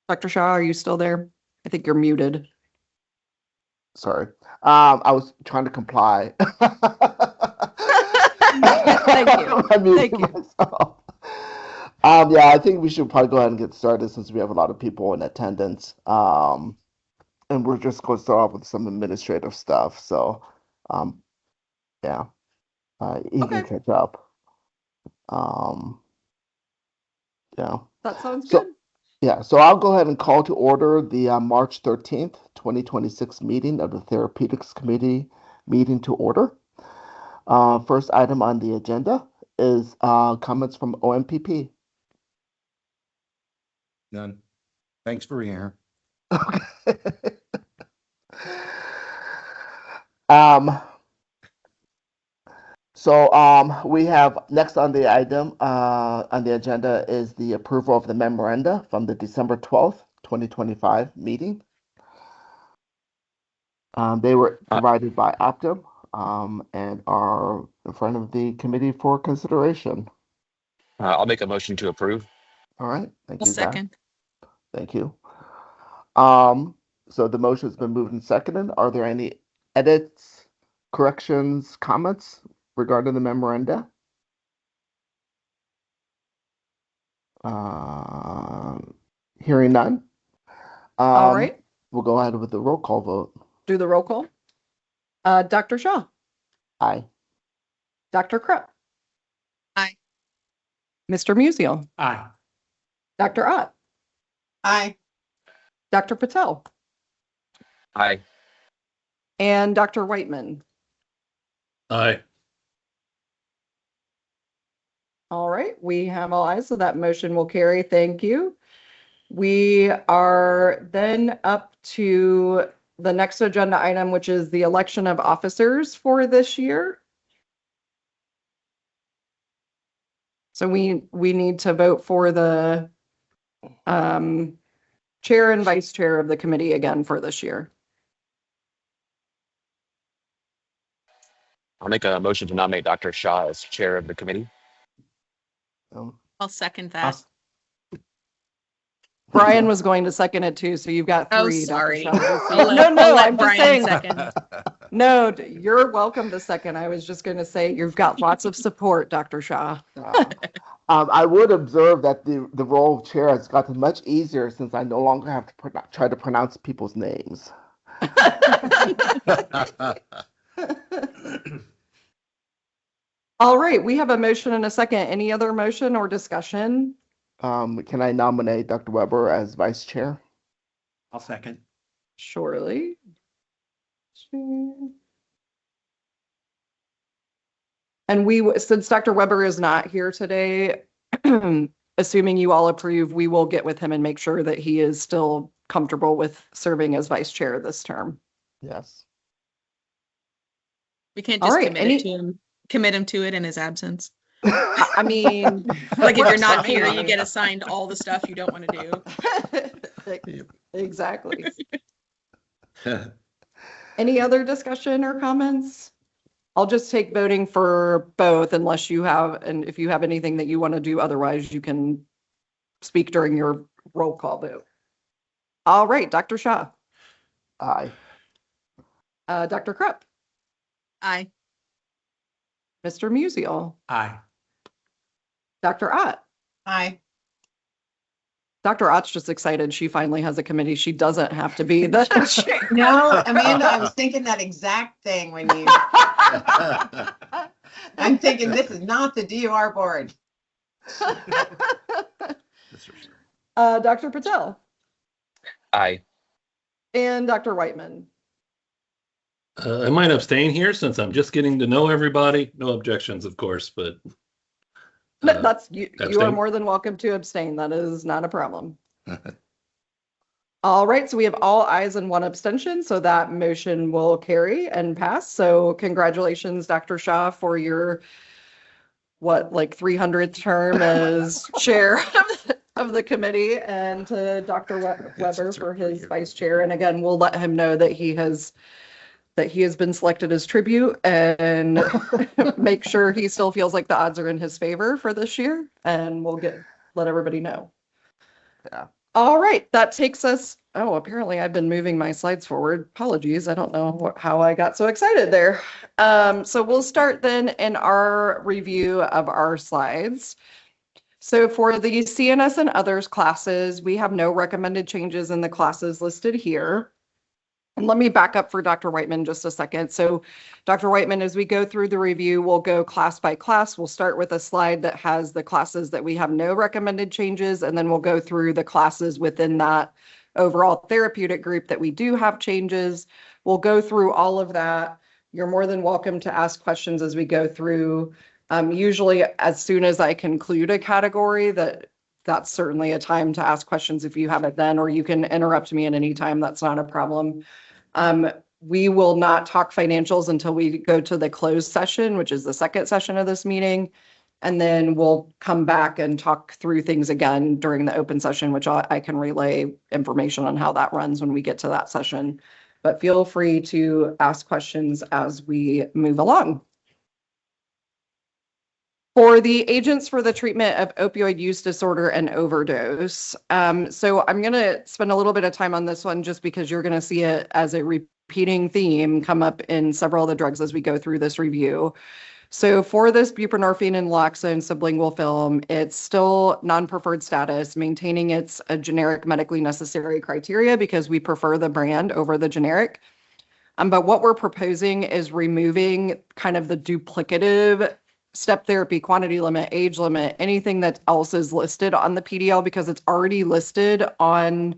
Dr. Shaw, are you still there? I think you're muted. Sorry. I was trying to comply. Thank you. I muted Thank you. myself. Yeah, I think we should probably go ahead and get started since we have a lot of people in attendance. And we're just going to start off with some administrative stuff. So, yeah, you can Okay. catch up. Yeah. That sounds So, good. yeah, so I'll go ahead and call to order the March 13th, 2026 meeting of the Therapeutics Committee meeting to order. First item on the agenda is comments from OMPP. None. Thanks for being here. Okay. Um, we have next on the item on the agenda is the approval of the memoranda from the December 12th, 2025 meeting. They were provided by Optum and are in front of the committee for consideration. I'll make a motion to approve. All right, thank I'll you, Zach. second. Thank you. So the motion's been moved and seconded. Are there any edits, corrections, comments regarding the memoranda? Hearing none. All right. We'll go ahead with the roll call vote. Do the roll call. Dr. Shaw. Aye. Dr. Krupp. Aye. Mr. Musial. Aye. Dr. Ott. Aye. Dr. Patel. Aye. And Dr. Whiteman. Aye. All right, we have all ayes, so that motion will carry. Thank you. We are then up to the next agenda item, which is the election of officers for this year. So we need to vote for the chair and vice chair of the committee again for this year. I'll make a motion to nominate Dr. Shaw as chair of the committee. I'll second that. Brian was going to second it too, so you've got Oh, three. Dr. sorry. Shaw. I'll let I'm just Brian saying. second. No, you're welcome to second. I was just going to say you've got lots of support, Dr. Shaw. I would observe that the role of chair has gotten much easier since I no longer have to try to pronounce people's names. All right, we have a motion and a second. Any other motion or discussion? Can I nominate Dr. Weber as vice chair? I'll second. Surely. And since Dr. Weber is not here today, assuming you all approve, we will get with him and make sure that he is still comfortable with serving as vice chair this term. Yes. We can't All just right, commit him to it in his absence. I mean, Like if you're not here, you get assigned all the stuff you don't want to do. Exactly. Any other discussion or comments? I'll just take voting for both unless you have, and if you have anything that you want to do, otherwise you can speak during your roll call vote. All right, Dr. Shaw. Aye. Dr. Krupp. Aye. Mr. Musial. Aye. Dr. Ott. Aye. Dr. Ott's just excited she finally has a committee. She doesn't have to be the chair. No, Amanda, I was thinking that exact thing when you, I'm thinking this is not the DUR board. Dr. Patel. Aye. And Dr. Whiteman. I might abstain here since I'm just getting to know everybody. No objections, of course, but That's you are abstain. more than welcome to abstain. That is not a problem. All right, so we have all ayes and one abstention, so that motion will carry and pass. So congratulations, Dr. Shaw, for your like 300th term as chair of the committee, and to Dr. Weber for his vice chair. And again, we'll let him know that he has been selected as tribute, and make sure he still feels like the odds are in his favor for this year, and we'll let everybody know. Yeah. All right, that takes us, oh, apparently I've been moving my slides forward. Apologies, I don't know how I got so excited there. So we'll start then in our review of our slides. So for the CNS and others classes, we have no recommended changes in the classes listed here. And let me back up for Dr. Whiteman just a second. So Dr. Whiteman, as we go through the review, we'll go class by class. We'll start with a slide that has the classes that we have no recommended changes, and then we'll go through the classes within that overall therapeutic group that we do have changes. We'll go through all of that. You're more than welcome to ask questions as we go through. Usually as soon as I conclude a category, that's certainly a time to ask questions if you have it then, or you can interrupt me at any time. That's not a problem. We will not talk financials until we go to the closed session, which is the second session of this meeting. And then we'll come back and talk through things again during the open session, which I can relay information on how that runs when we get to that session. But feel free to ask questions as we move along. For the agents for the treatment of opioid use disorder and overdose. So I'm going to spend a little bit of time on this one just because you're going to see it as a repeating theme come up in several of the drugs as we go through this review. So for this buprenorphine and naloxone sublingual film, it's still non-preferred status, maintaining its a generic medically necessary criteria because we prefer the brand over the generic. But what we're proposing is removing kind of the duplicative step therapy, quantity limit, age limit, anything that else is listed on the PDL because it's already listed on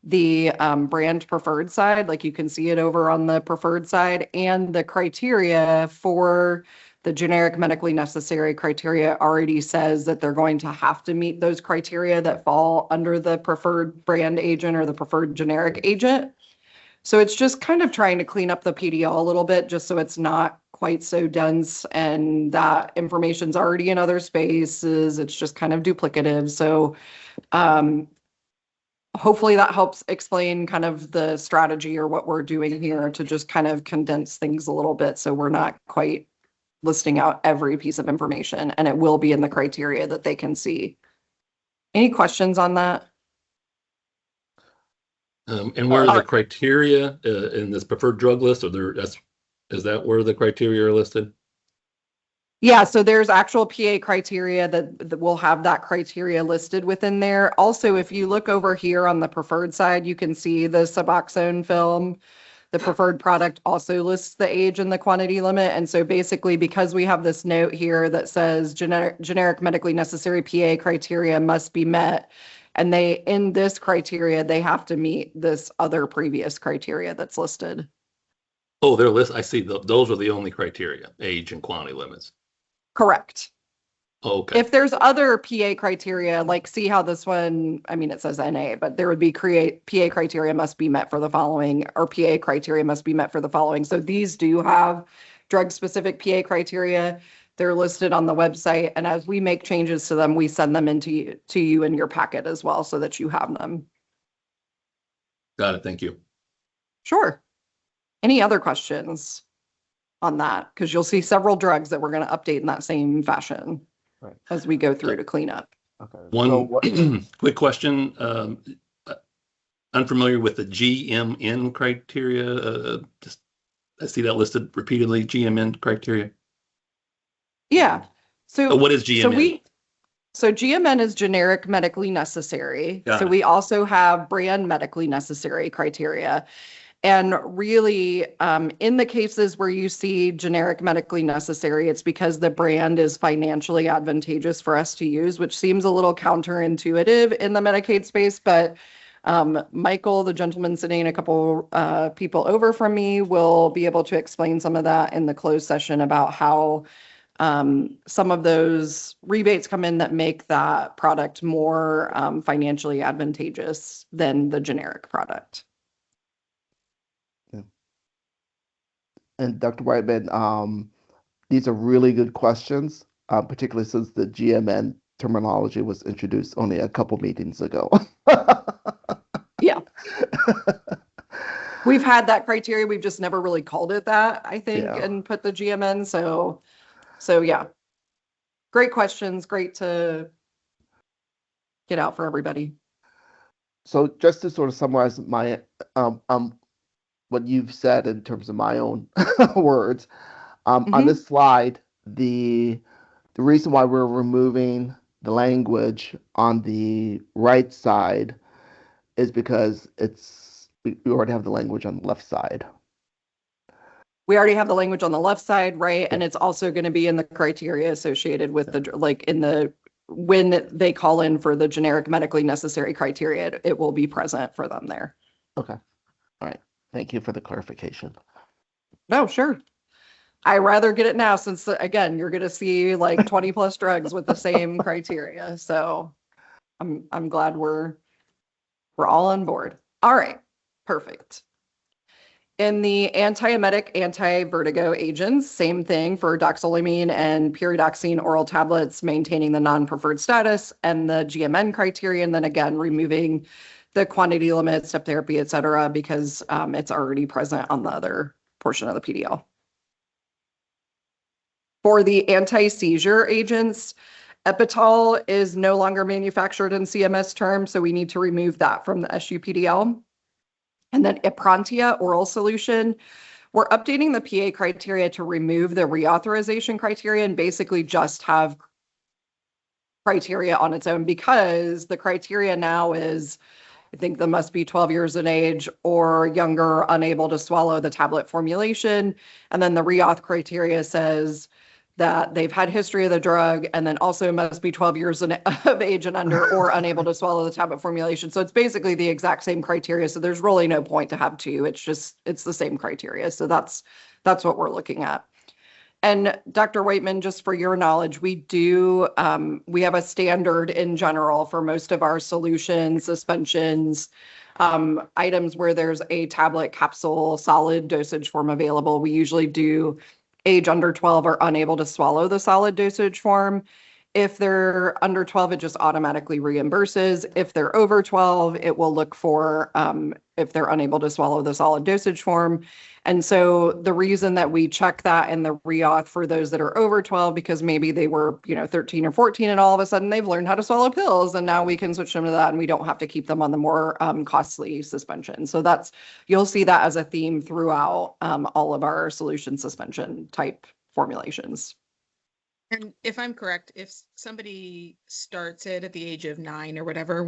the brand preferred side. Like you can see it over on the preferred side, and the criteria for the generic medically necessary criteria already says that they're going to have to meet those criteria that fall under the preferred brand agent or the preferred generic agent. So it's just kind of trying to clean up the PDL a little bit, just so it's not quite so dense and that information's already in other spaces. It's just kind of duplicative. So hopefully that helps explain kind of the strategy or what we're doing here to just kind of condense things a little bit. So we're not quite listing out every piece of information, and it will be in the criteria that they can see. Any questions on that? And where are the criteria in this preferred drug list? Or is that where the criteria are listed? Yeah, so there's actual PA criteria that will have that criteria listed within there. Also, if you look over here on the preferred side, you can see the Suboxone film. The preferred product also lists the age and the quantity limit. And so basically, because we have this note here that says generic medically necessary PA criteria must be met, and in this criteria, they have to meet this other previous criteria that's listed. Oh, they're listed. I see. Those are the only criteria, age and quantity limits. Correct. Oh, okay. If there's other PA criteria, like see how this one, I mean, it says NA, but there would be PA criteria must be met for the following, or PA criteria must be met for the following. So these do have drug-specific PA criteria. They're listed on the website, and as we make changes to them, we send them to you in your packet as well so that you have them. Got it. Thank you. Sure. Any other questions on that? Because you'll see several drugs that we're going to update in that same fashion as we go through to clean up. Okay. One quick question. Unfamiliar with the GMN criteria. Just I see that listed repeatedly. GMN criteria. Yeah. So what is GMN? So GMN is generic medically necessary. Got So it. we also have brand medically necessary criteria. And really, in the cases where you see generic medically necessary, it's because the brand is financially advantageous for us to use, which seems a little counterintuitive in the Medicaid space. But Michael, the gentleman sitting a couple people over from me, will be able to explain some of that in the closed session about how some of those rebates come in that make that product more financially advantageous than the generic product. And Dr. Whiteman, these are really good questions, particularly since the GMN terminology was introduced only a couple meetings ago. Yeah. We've had that criteria. We've just never really called it that, I think, Yeah. and put the GMN. So yeah. Great questions. Great to get out for everybody. So just to sort of summarize my what you've said in terms of my own words, on this slide, the reason why we're removing the language on the right side is because we already have the language on the left side. We already have the language on the left side, right? And it's also going to be in the criteria associated with the, like in the, when they call in for the generic medically necessary criteria, it will be present for them there. Okay. All right. Thank you for the clarification. No, sure. I rather get it now since again, you're going to see like 20 plus drugs with the same criteria. So I'm glad we're all on board. All right. Perfect. In the antiemetic, anti-vertigo agents, same thing for doxylamine and pyridoxine oral tablets, maintaining the non-preferred status and the GMN criteria, and then again, removing the quantity limit, step therapy, et cetera, because it's already present on the other portion of the PDL. For the anti-seizure agents, Epital is no longer manufactured in CMS terms, so we need to remove that from the SUPDL. And then Iprantia oral solution, we're updating the PA criteria to remove the reauthorization criteria and basically just have criteria on its own, because the criteria now is, I think they must be 12 years of age or younger, unable to swallow the tablet formulation. And then the reauth criteria says that they've had history of the drug, and then also must be 12 years of age and under or unable to swallow the tablet formulation. So it's basically the exact same criteria. So there's really no point to have two. It's the same criteria. So that's what we're looking at. And Dr. Whiteman, just for your knowledge, we have a standard in general for most of our solutions, suspensions, items where there's a tablet, capsule, solid dosage form available. We usually do age under 12 are unable to swallow the solid dosage form. If they're under 12, it just automatically reimburses. If they're over 12, it will look for if they're unable to swallow the solid dosage form. And so the reason that we check that in the reauth for those that are over 12, because maybe they were, 13 or 14 and all of a sudden they've learned how to swallow pills, and now we can switch them to that and we don't have to keep them on the more costly suspension. So you'll see that as a theme throughout all of our solution suspension type formulations. And if I'm correct, if somebody starts it at the age of 9 or whatever,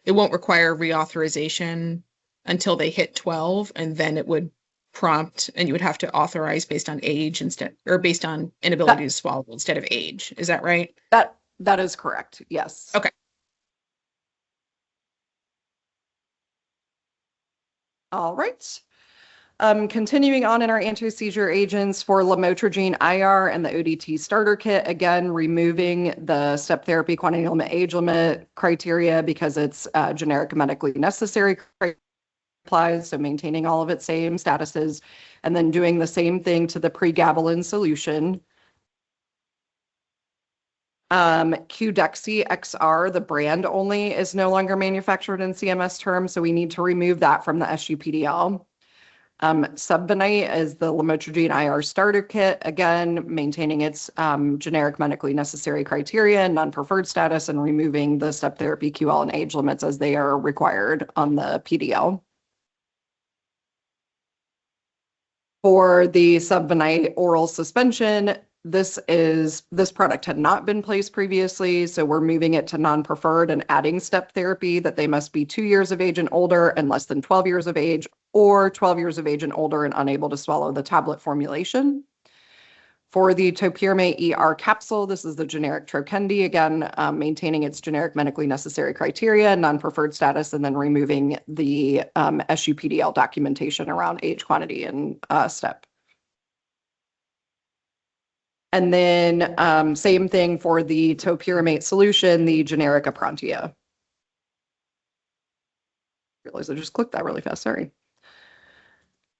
it won't require reauthorization until they hit 12, and then it would prompt, and you would have to authorize based on age instead, or based on inability to swallow instead of age. Is that right? That is correct. Yes. Okay. All right. Continuing on in our anti-seizure agents for lamotrigine IR and the ODT starter kit, again, removing the step therapy quantity limit, age limit criteria because it's generic medically necessary applies, so maintaining all of its same statuses, and then doing the same thing to the pregabalin solution. Qdexy XR, the brand only, is no longer manufactured in CMS terms, so we need to remove that from the SUPDL. Subbenite is the lamotrigine IR starter kit, again, maintaining its generic medically necessary criteria, non-preferred status, and removing the step therapy QL and age limits as they are required on the PDL. For the Subbenite oral suspension, this product had not been placed previously, so we're moving it to non-preferred and adding step therapy that they must be 2 years of age and older and less than 12 years of age, or 12 years of age and older and unable to swallow the tablet formulation. For the topiramate ER capsule, this is the generic Trokendi, again, maintaining its generic medically necessary criteria, non-preferred status, and then removing the SUPDL documentation around age, quantity, and step. And then same thing for the topiramate solution, the generic Iprantia. Realize I just clicked that really fast, sorry.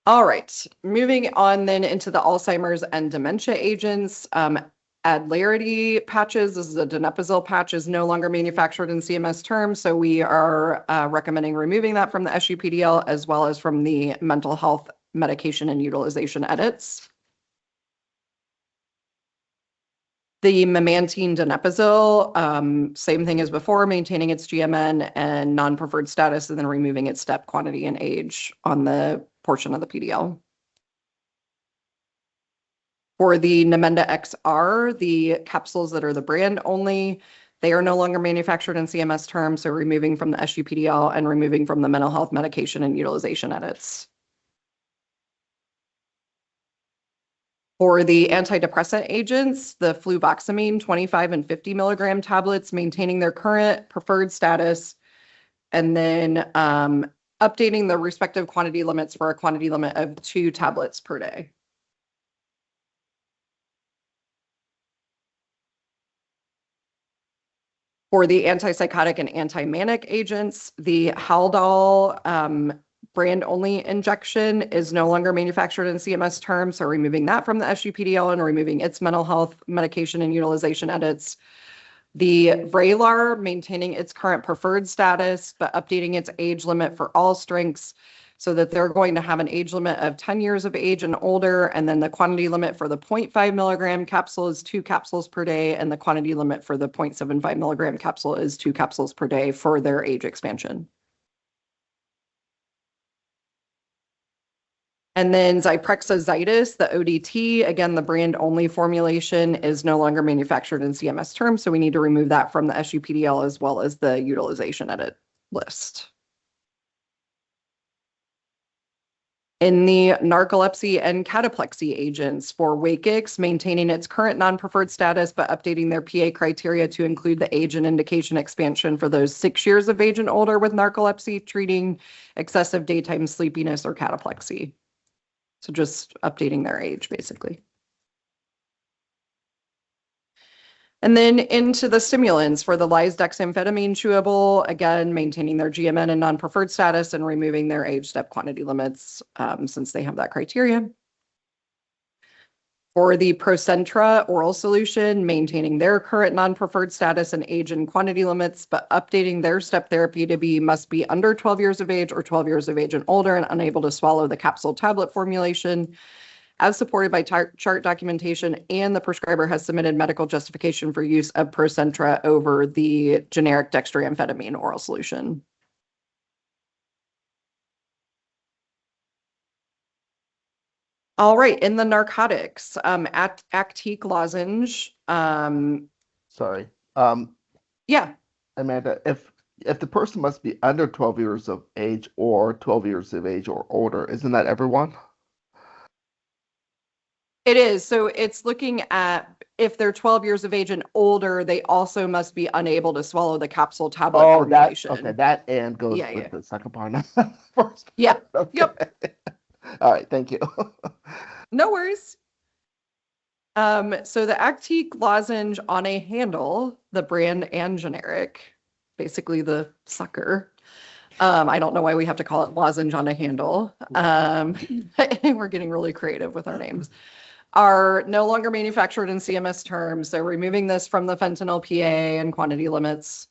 All right, moving on then into the Alzheimer's and dementia agents. Adlarity patches, this is a donepezil patch, is no longer manufactured in CMS terms, so we are recommending removing that from the SUPDL as well as from the mental health medication and utilization edits. The memantine donepezil, same thing as before, maintaining its GMN and non-preferred status, and then removing its step quantity and age on the portion of the PDL. For the Namenda XR, the capsules that are the brand only, they are no longer manufactured in CMS terms, so removing from the SUPDL and removing from the mental health medication and utilization edits. For the antidepressant agents, the fluvoxamine 25 and 50 milligram tablets, maintaining their current preferred status, and then updating the respective quantity limits for a quantity limit of 2 tablets per day. For the antipsychotic and anti-manic agents, the Haldol brand only injection is no longer manufactured in CMS terms, so removing that from the SUPDL and removing its mental health medication and utilization edits. The Vraylar maintaining its current preferred status, but updating its age limit for all strengths so that they're going to have an age limit of 10 years of age and older, and then the quantity limit for the 0.5 milligram capsule is 2 capsules per day, and the quantity limit for the 0.75 milligram capsule is 2 capsules per day for their age expansion. And then Zyprexa Zydis, the ODT, again, the brand only formulation is no longer manufactured in CMS terms, so we need to remove that from the SUPDL as well as the utilization edit list. In the narcolepsy and cataplexy agents for Wakix, maintaining its current non-preferred status, but updating their PA criteria to include the age and indication expansion for those 6 years of age and older with narcolepsy, treating excessive daytime sleepiness or cataplexy. So just updating their age, basically. And then into the stimulants for the lisdexamfetamine chewable, again, maintaining their GMN and non-preferred status and removing their age step quantity limits since they have that criteria. For the Procentra oral solution, maintaining their current non-preferred status and age and quantity limits, but updating their step therapy to must be under 12 years of age or 12 years of age and older and unable to swallow the capsule tablet formulation, as supported by chart documentation, and the prescriber has submitted medical justification for use of Procentra over the generic dextroamphetamine oral solution. All right, in the narcotics, Actique lozenge. Sorry. Yeah, Amanda, if the person must be under 12 years of age or 12 years of age or older, isn't that everyone? it is. So it's looking at if they're 12 years of age and older, they also must be unable to swallow the capsule tablet formulation. Okay, that and goes Yeah, with yeah. the second part. not the first Yeah, part. Okay. yep. All right, thank you. No worries. So the Actique lozenge on a handle, the brand and generic, basically the sucker. I don't know why we have to call it lozenge on a handle. We're getting really creative with our names. Are no longer manufactured in CMS terms. So removing this from the fentanyl PA and quantity limits.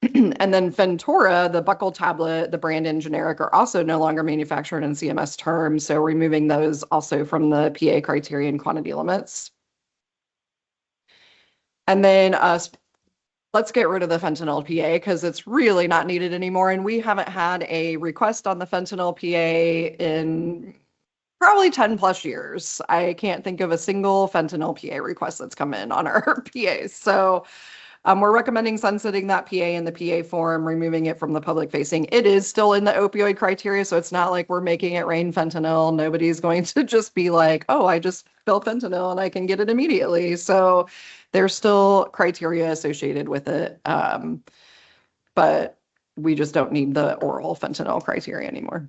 And then Fentora, the buccal tablet, the brand and generic are also no longer manufactured in CMS terms. So removing those also from the PA criteria and quantity limits. And then let's get rid of the fentanyl PA because it's really not needed anymore. And we haven't had a request on the fentanyl PA in probably 10 plus years. I can't think of a single fentanyl PA request that's come in on our PAs. So we're recommending sunsetting that PA in the PA form, removing it from the public facing. It is still in the opioid criteria, so it's not like we're making it rain fentanyl. Nobody's going to just be like, oh, I just fill fentanyl and I can get it immediately. So there's still criteria associated with it, but we just don't need the oral fentanyl criteria anymore.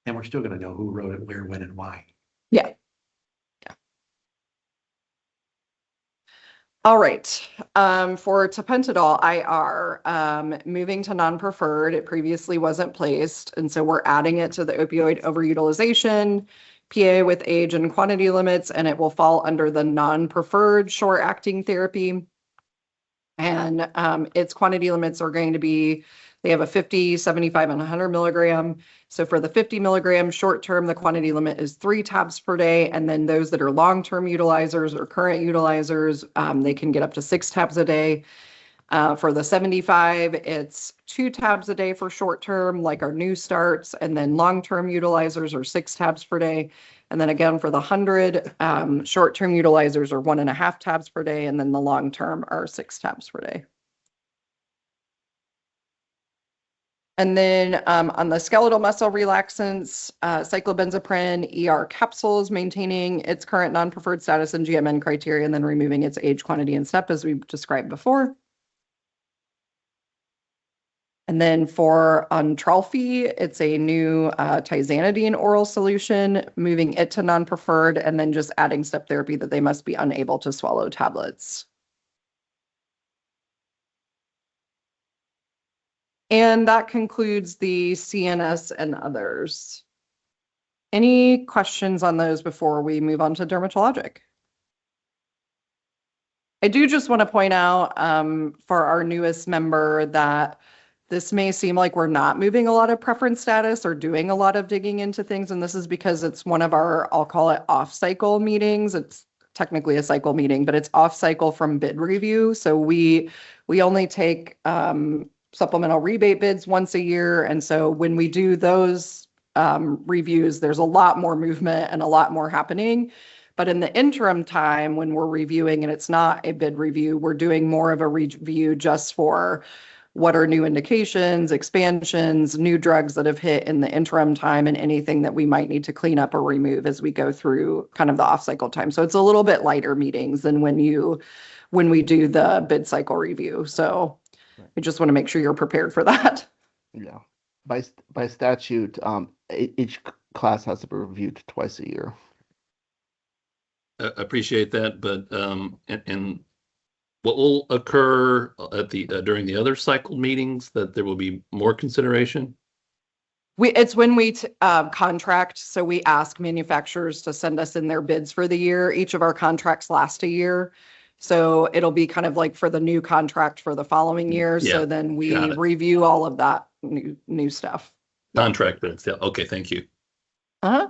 And we're still gonna know who wrote it, where, when, and why. Yeah. All right, for tapentadol IR, moving to non-preferred, it previously wasn't placed, and so we're adding it to the opioid overutilization, PA with age and quantity limits, and it will fall under the non-preferred short-acting therapy. And its quantity limits are going to be, they have a 50, 75, and 100 milligram. So for the 50 milligram short term, the quantity limit is 3 tabs per day. And then those that are long-term utilizers or current utilizers, they can get up to 6 tabs a day. For the 75, it's 2 tabs a day for short term, like our new starts, and then long-term utilizers are 6 tabs per day. And then again, for the 100, short-term utilizers are 1.5 tabs per day, and then the long-term are 6 tabs per day. And then on the skeletal muscle relaxants, cyclobenzaprine ER capsules, maintaining its current non-preferred status and GMN criteria, and then removing its age, quantity, and step as we described before. And then for Untralfy, it's a new tizanidine oral solution, moving it to non-preferred, and then just adding step therapy that they must be unable to swallow tablets. And that concludes the CNS and others. Any questions on those before we move on to dermatologic? I do just want to point out for our newest member that this may seem like we're not moving a lot of preference status or doing a lot of digging into things. And this is because it's one of our, I'll call it off-cycle meetings. It's technically a cycle meeting, but it's off-cycle from bid review. So we only take supplemental rebate bids once a year. And so when we do those reviews, there's a lot more movement and a lot more happening. But in the interim time, when we're reviewing and it's not a bid review, we're doing more of a review just for what are new indications, expansions, new drugs that have hit in the interim time, and anything that we might need to clean up or remove as we go through kind of the off-cycle time. So it's a little bit lighter meetings than when we do the bid cycle review. So I just want to make sure you're prepared for that. Yeah. By statute, each class has to be reviewed twice a year. Appreciate that, but and what will occur at the during the other cycle meetings, that there will be more consideration? It's when we contract, so we ask manufacturers to send us in their bids for the year. Each of our contracts last a year. So it'll be kind of like for the new contract for the following year. Yeah, so then we got it. review all of that new stuff. Contract bids, yeah. Okay, thank you. Uh-huh.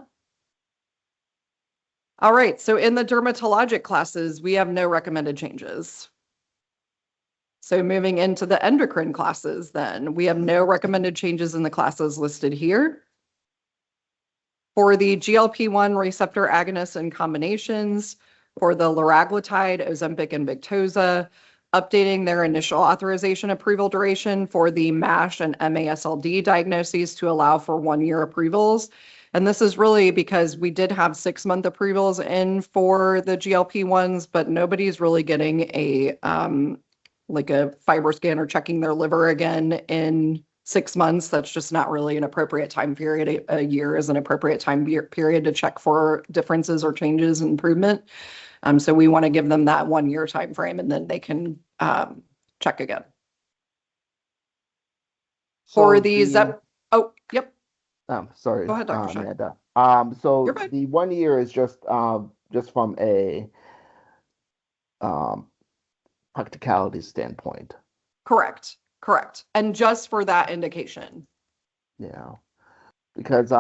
All right, so in the dermatologic classes, we have no recommended changes. So moving into the endocrine classes, then we have no recommended changes in the classes listed here. For the GLP-1 receptor agonists and combinations, for the liraglutide, Ozempic, and Victoza, updating their initial authorization approval duration for the MASH and MASLD diagnoses to allow for 1-year approvals. And this is really because we did have 6-month approvals in for the GLP-1s, but nobody's really getting a like a fiber scan or checking their liver again in 6 months. That's just not really an appropriate time period. A year is an appropriate time period to check for differences or changes and improvement. So we want to give them that 1-year time frame, and then they can check again. For these, oh, yep. Sorry. Go ahead, Dr. Shah. Amanda. So You're fine. the 1 year is just from a practicality standpoint. Correct. And just for that indication. Yeah. Because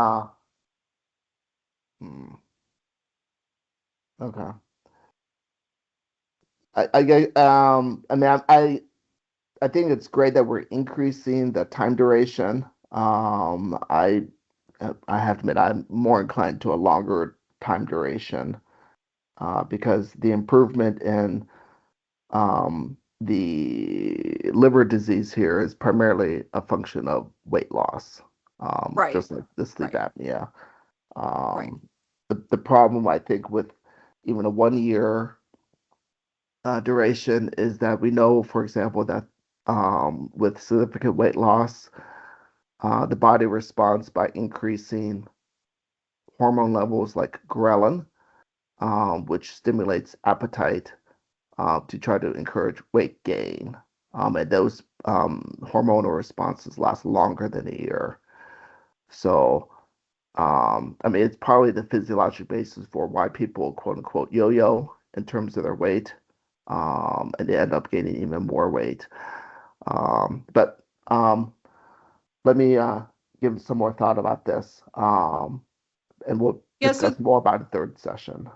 okay. I think it's great that we're increasing the time duration. I have to admit I'm more inclined to a longer time duration because the improvement in the liver disease here is primarily a function of weight loss, Right. just like the sleep apnea. Right. The problem I think with even a 1-year duration is that we know, for example, that with significant weight loss, the body responds by increasing hormone levels like ghrelin, which stimulates appetite to try to encourage weight gain. And those hormonal responses last longer than a year. So, it's probably the physiologic basis for why people, quote unquote, yo-yo in terms of their weight. and they end up gaining even more weight. But let me give some more thought about this, and we'll Yeah, discuss more about the third session.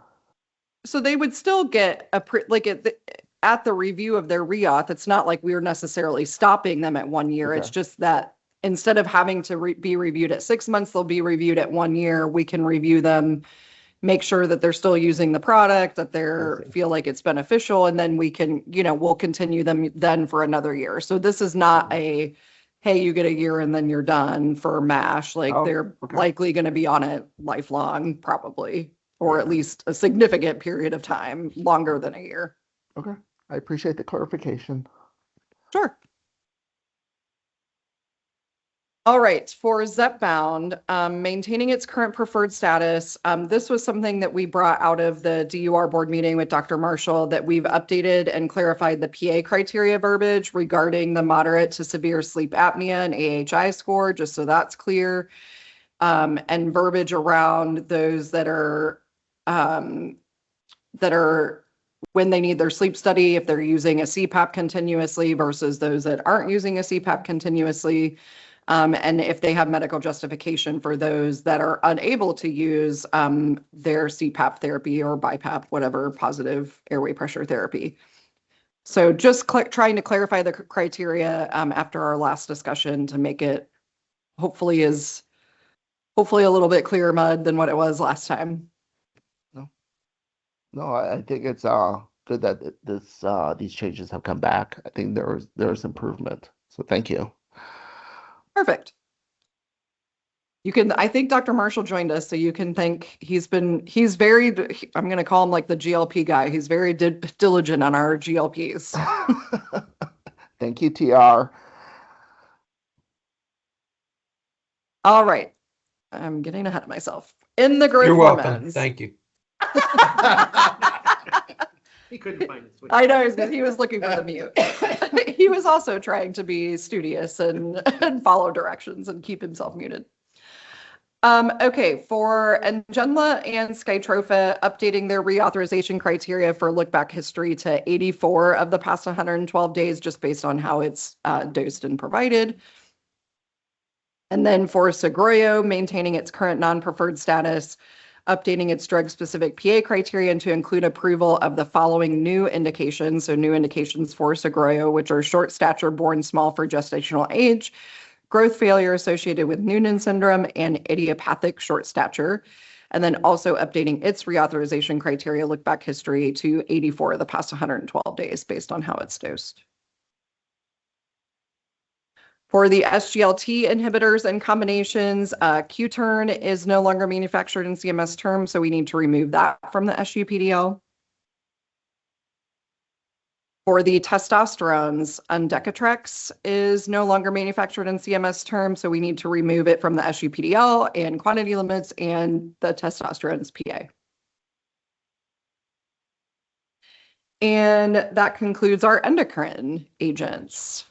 so they would still get at the review of their reauth. It's not like we're necessarily stopping them at 1 year. It's Okay. just that instead of having to be reviewed at 6 months, they'll be reviewed at 1 year. We can review them, make sure that they're still using the product, that they're I see. feel like it's beneficial, and then we can, we'll continue them then for another year. So this is not a, hey, you get a year and then you're done for MASH. Like Oh, they're okay. likely going to be on it lifelong, probably, or at Okay. least a significant period of time, longer than a year. Okay. I appreciate the clarification. Sure. All right, for Zepbound, maintaining its current preferred status. This was something that we brought out of the DUR board meeting with Dr. Marshall, that we've updated and clarified the PA criteria verbiage regarding the moderate to severe sleep apnea and AHI score, just so that's clear. And verbiage around those that are when they need their sleep study, if they're using a CPAP continuously versus those that aren't using a CPAP continuously. And if they have medical justification for those that are unable to use their CPAP therapy or BiPAP, whatever, positive airway pressure therapy. So just trying to clarify the criteria after our last discussion to make it hopefully a little bit clearer mud than what it was last time. No, I think it's good that these changes have come back. I think there's improvement. So thank you. Perfect. I think Dr. Marshall joined us, so you can thank, he's very, I'm going to call him like the GLP guy. He's very diligent on our GLPs. Thank you, TR. All right. I'm getting ahead of myself. In the growth You're welcome. hormones. Thank you. He couldn't find it. I know, he was looking for the mute. He was also trying to be studious and follow directions and keep himself muted. Okay, for Ngenla and Skytrofa, updating their reauthorization criteria for look-back history to 84 of the past 112 days, just based on how it's dosed and provided. And then for Sogroyo, maintaining its current non-preferred status, updating its drug-specific PA criterion to include approval of the following new indications. So new indications for Sogroyo, which are short stature born small for gestational age, growth failure associated with Noonan syndrome, and idiopathic short stature. And then also updating its reauthorization criteria look-back history to 84 of the past 112 days based on how it's dosed. For the SGLT inhibitors and combinations, Q-Turn is no longer manufactured in CMS terms, so we need to remove that from the SUPDL. For the testosterones, Undecatrex is no longer manufactured in CMS terms, so we need to remove it from the SUPDL and quantity limits and the testosterones PA. And that concludes our endocrine agents.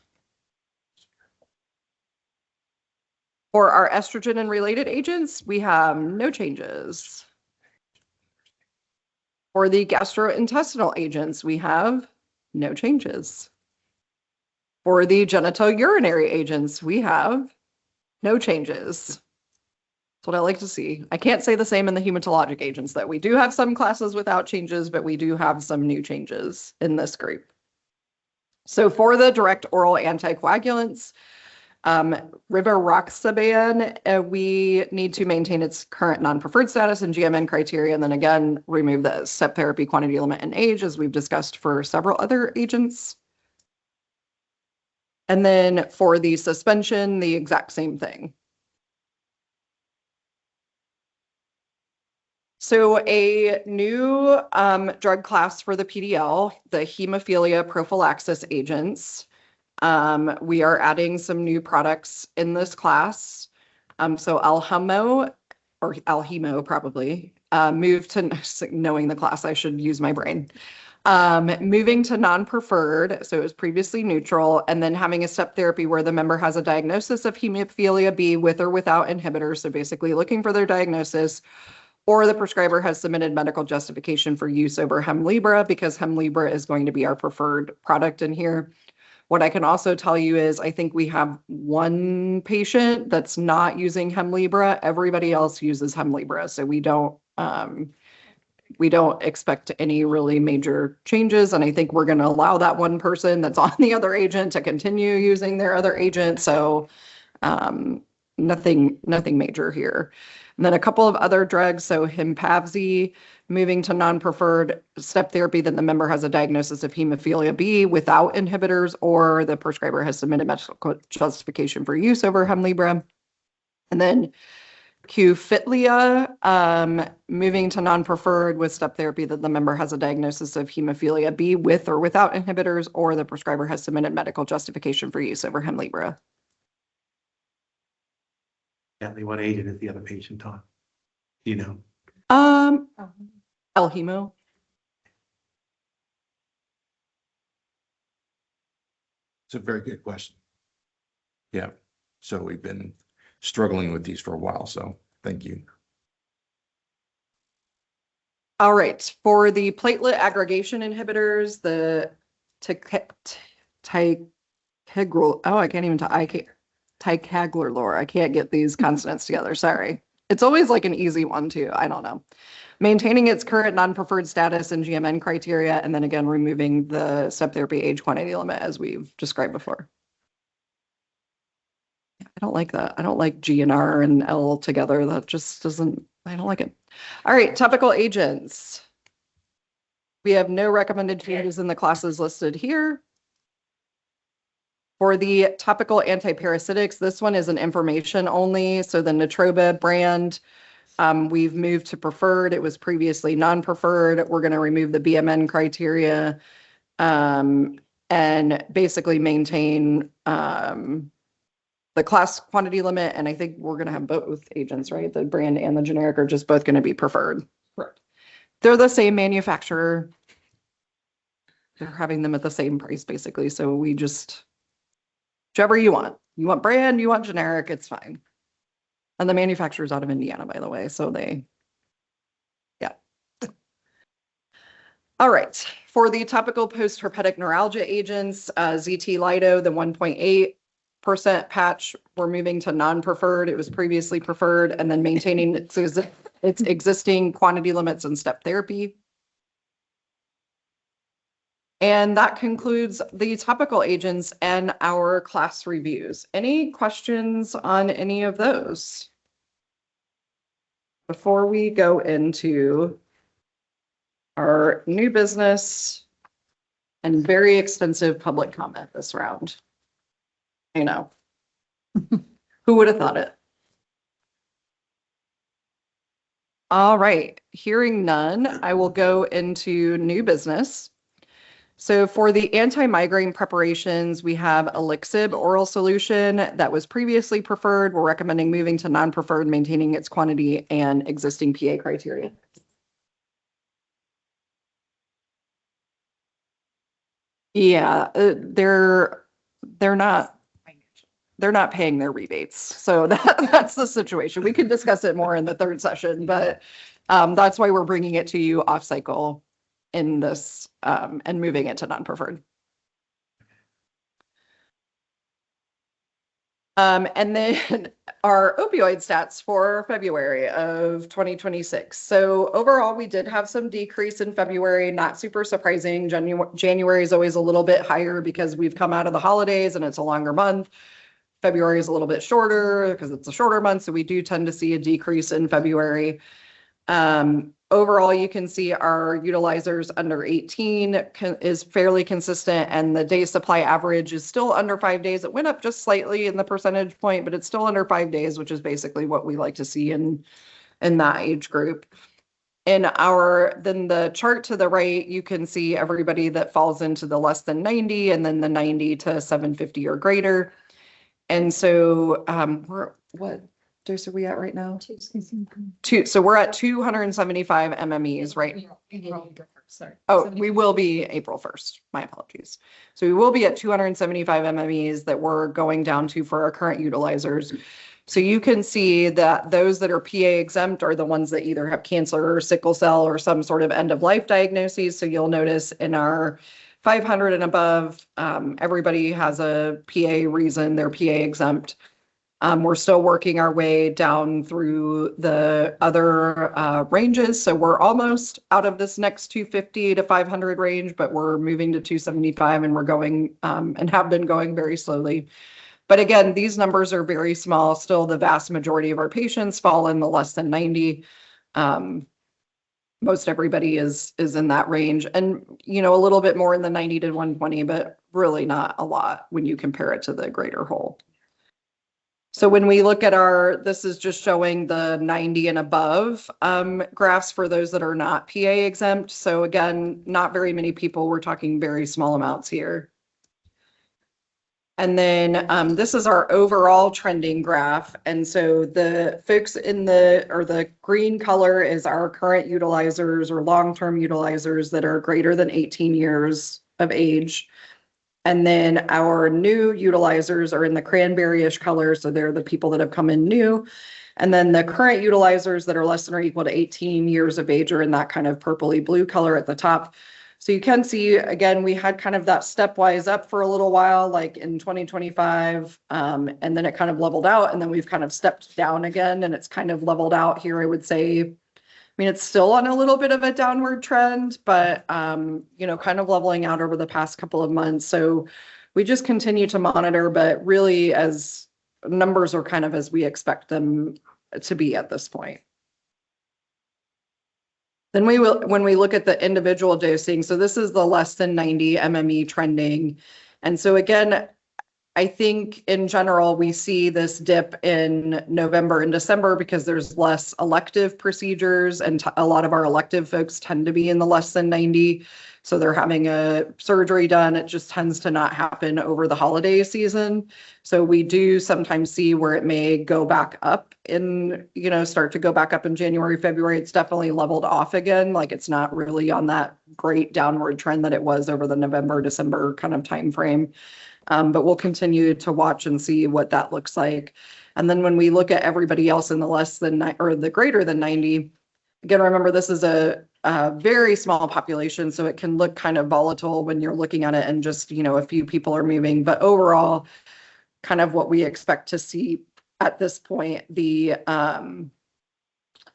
For our estrogen and related agents, we have no changes. For the gastrointestinal agents, we have no changes. For the genitourinary agents, we have no changes. That's what I like to see. I can't say the same in the hematologic agents, that we do have some classes without changes, but we do have some new changes in this group. So for the direct oral anticoagulants, Rivaroxaban, we need to maintain its current non-preferred status and GMN criteria, and then again, remove the step therapy quantity limit and age, as we've discussed for several other agents. And then for the suspension, the exact same thing. So a new drug class for the PDL, the hemophilia prophylaxis agents. We are adding some new products in this class. So Alhemo, or Alhemo probably, moved to, knowing the class, I should use my brain. Moving to non-preferred, so it was previously neutral, and then having a step therapy where the member has a diagnosis of hemophilia B with or without inhibitors, so basically looking for their diagnosis, or the prescriber has submitted medical justification for use over Hemlibra, because Hemlibra is going to be our preferred product in here. What I can also tell you is I think we have one patient that's not using Hemlibra. Everybody else uses Hemlibra, so we don't expect any really major changes. And I think we're going to allow that one person that's on the other agent to continue using their other agent. So nothing major here. And then a couple of other drugs. So Himpavzi, moving to non-preferred step therapy that the member has a diagnosis of hemophilia B without inhibitors, or the prescriber has submitted medical justification for use over Hemlibra. And then Qfitlia, moving to non-preferred with step therapy that the member has a diagnosis of hemophilia B with or without inhibitors, or the prescriber has submitted medical justification for use over Hemlibra. Definitely what agent is the other patient on? You know, L-Hemo. It's a very good question. Yeah, so we've been struggling with these for a while, so thank you. All right, for the platelet aggregation inhibitors, the ticagrelor. I can't get these consonants together. Sorry. It's always like an easy one too. I don't know. Maintaining its current non-preferred status and GMN criteria, and then again, removing the step therapy age quantity limit as we've described before. I don't like that. I don't like G and R and L together. That just doesn't, I don't like it. All right, topical agents. We have no recommended changes in the classes listed here. For the topical antiparasitics, this one is an information only. So the Natroba brand, we've moved to preferred. It was previously non-preferred. We're going to remove the BMN criteria and basically maintain the class quantity limit. And I think we're going to have both agents, right? The brand and the generic are just both going to be preferred. Correct. They're the same manufacturer. They're having them at the same price, basically. So we just, whichever you want. You want brand, you want generic, it's fine. And the manufacturer's out of Indiana, by the way. So they, yeah. All right. For the topical post-herpetic neuralgia agents, ZT Lido, the 1.8% patch, we're moving to non-preferred. It was previously preferred, and then maintaining its existing quantity limits and step therapy. And that concludes the topical agents and our class reviews. Any questions on any of those? Before we go into our new business and very extensive public comment this round. I know. Who would have thought it? All right, hearing none, I will go into new business. So for the anti-migraine preparations, we have Elixib oral solution that was previously preferred. We're recommending moving to non-preferred, maintaining its quantity and existing PA criteria. Yeah, they're not paying their rebates. So that's the situation. We could discuss it more in the third session, but that's why we're bringing it to you off cycle in this and moving it to non-preferred. And then our opioid stats for February of 2026. So overall, we did have some decrease in February, not super surprising. January is always a little bit higher because we've come out of the holidays and it's a longer month. February is a little bit shorter because it's a shorter month. So we do tend to see a decrease in February. Overall, you can see our utilizers under 18 is fairly consistent, and the day supply average is still under 5 days. It went up just slightly in the percentage point, but it's still under 5 days, which is basically what we like to see in that age group. Then the chart to the right, you can see everybody that falls into the less than 90, and then the 90 to 750 or greater. And so what dose are we at right now? So we're at 275 MMEs, right? Sorry. Oh, we will be April 1st. My apologies. So we will be at 275 MMEs that we're going down to for our current utilizers. So you can see that those that are PA exempt are the ones that either have cancer or sickle cell or some sort of end of life diagnoses. So you'll notice in our 500 and above, everybody has a PA reason they're PA exempt. We're still working our way down through the other ranges. So we're almost out of this next 250 to 500 range, but we're moving to 275 and we're going and have been going very slowly. But again, these numbers are very small. Still, the vast majority of our patients fall in the less than 90. Most everybody is in that range, and a little bit more in the 90 to 120, but really not a lot when you compare it to the greater whole. So when we look at this is just showing the 90 and above graphs for those that are not PA exempt. So again, not very many people. We're talking very small amounts here. And then this is our overall trending graph. And so the folks in the green color is our current utilizers or long-term utilizers that are greater than 18 years of age. And then our new utilizers are in the cranberry-ish color. So they're the people that have come in new. And then the current utilizers that are less than or equal to 18 years of age are in that kind of purpley blue color at the top. So you can see, again, we had kind of that stepwise up for a little while, like in 2025, and then it kind of leveled out, and then we've kind of stepped down again, and it's kind of leveled out here, I would say. I mean, it's still on a little bit of a downward trend, but, kind of leveling out over the past couple of months. So we just continue to monitor, but really as numbers are kind of as we expect them to be at this point. Then when we look at the individual dosing, so this is the less than 90 MME trending. And so again, I think in general, we see this dip in November and December because there's less elective procedures, and a lot of our elective folks tend to be in the less than 90. So they're having a surgery done. It just tends to not happen over the holiday season. So we do sometimes see where it may go back up start to go back up in January, February. It's definitely leveled off again. Like it's not really on that great downward trend that it was over the November, December kind of time frame. But we'll continue to watch and see what that looks like. And then when we look at everybody else in the less than or the greater than 90, again, remember this is a very small population, so it can look kind of volatile when you're looking at it and just, a few people are moving. But overall, kind of what we expect to see at this point, the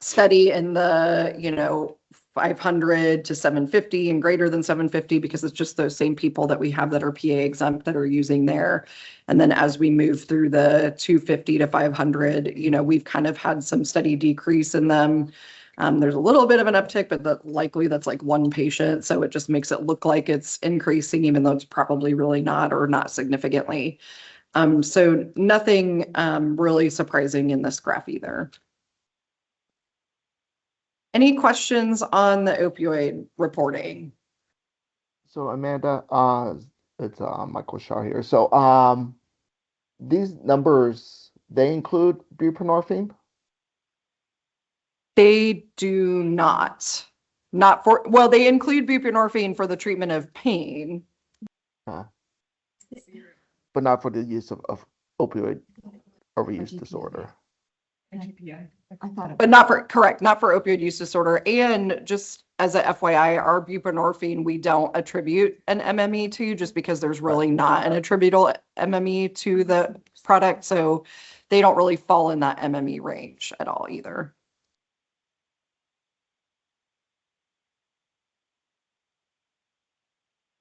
steady in the, 500 to 750 and greater than 750, because it's just those same people that we have that are PA exempt that are using there. And then as we move through the 250 to 500, we've kind of had some steady decrease in them. There's a little bit of an uptick, but likely that's like one patient. So it just makes it look like it's increasing, even though it's probably really not, or not significantly. So nothing really surprising in this graph either. Any questions on the opioid reporting? So Amanda, it's Michael Shaw here. So these numbers, they include buprenorphine? They do not. They include buprenorphine for the treatment of pain. But not for the use of opioid overuse disorder. But not for opioid use disorder. And just as a FYI, our buprenorphine, we don't attribute an MME to, just because there's really not an attributable MME to the product. So they don't really fall in that MME range at all either.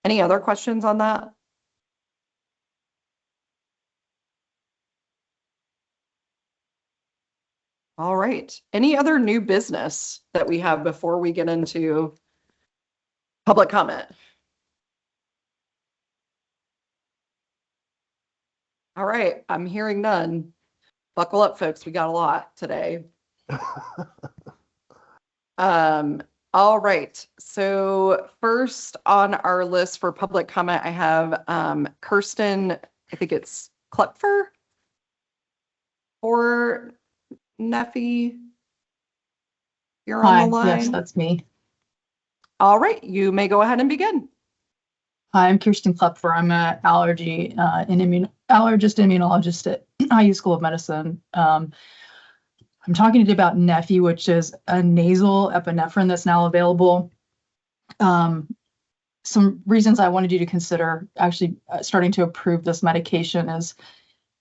Any other questions on that? All right. Any other new business that we have before we get into public comment? All right. I'm hearing none. Buckle up, folks. We got a lot today. All right. So first on our list for public comment, I have Kirsten, I think it's Klepfer or Neffy. You're on the line. Yes, that's me. All right. You may go ahead and begin. Hi, I'm Kirsten Klepfer. I'm an allergist immunologist at IU School of Medicine. I'm talking to you about Neffy, which is a nasal epinephrine that's now available. Some reasons I wanted you to consider actually starting to approve this medication is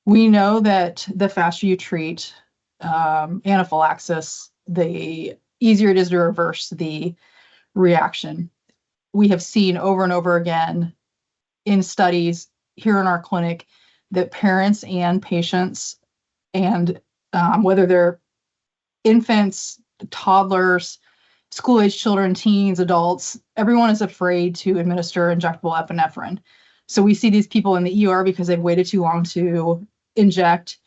we know that the faster you treat anaphylaxis, the easier it is to reverse the reaction. We have seen over and over again in studies here in our clinic that parents and patients, and whether they're infants, toddlers, school-age children, teens, adults, everyone is afraid to administer injectable epinephrine. So we see these people in the ER because they've waited too long to inject.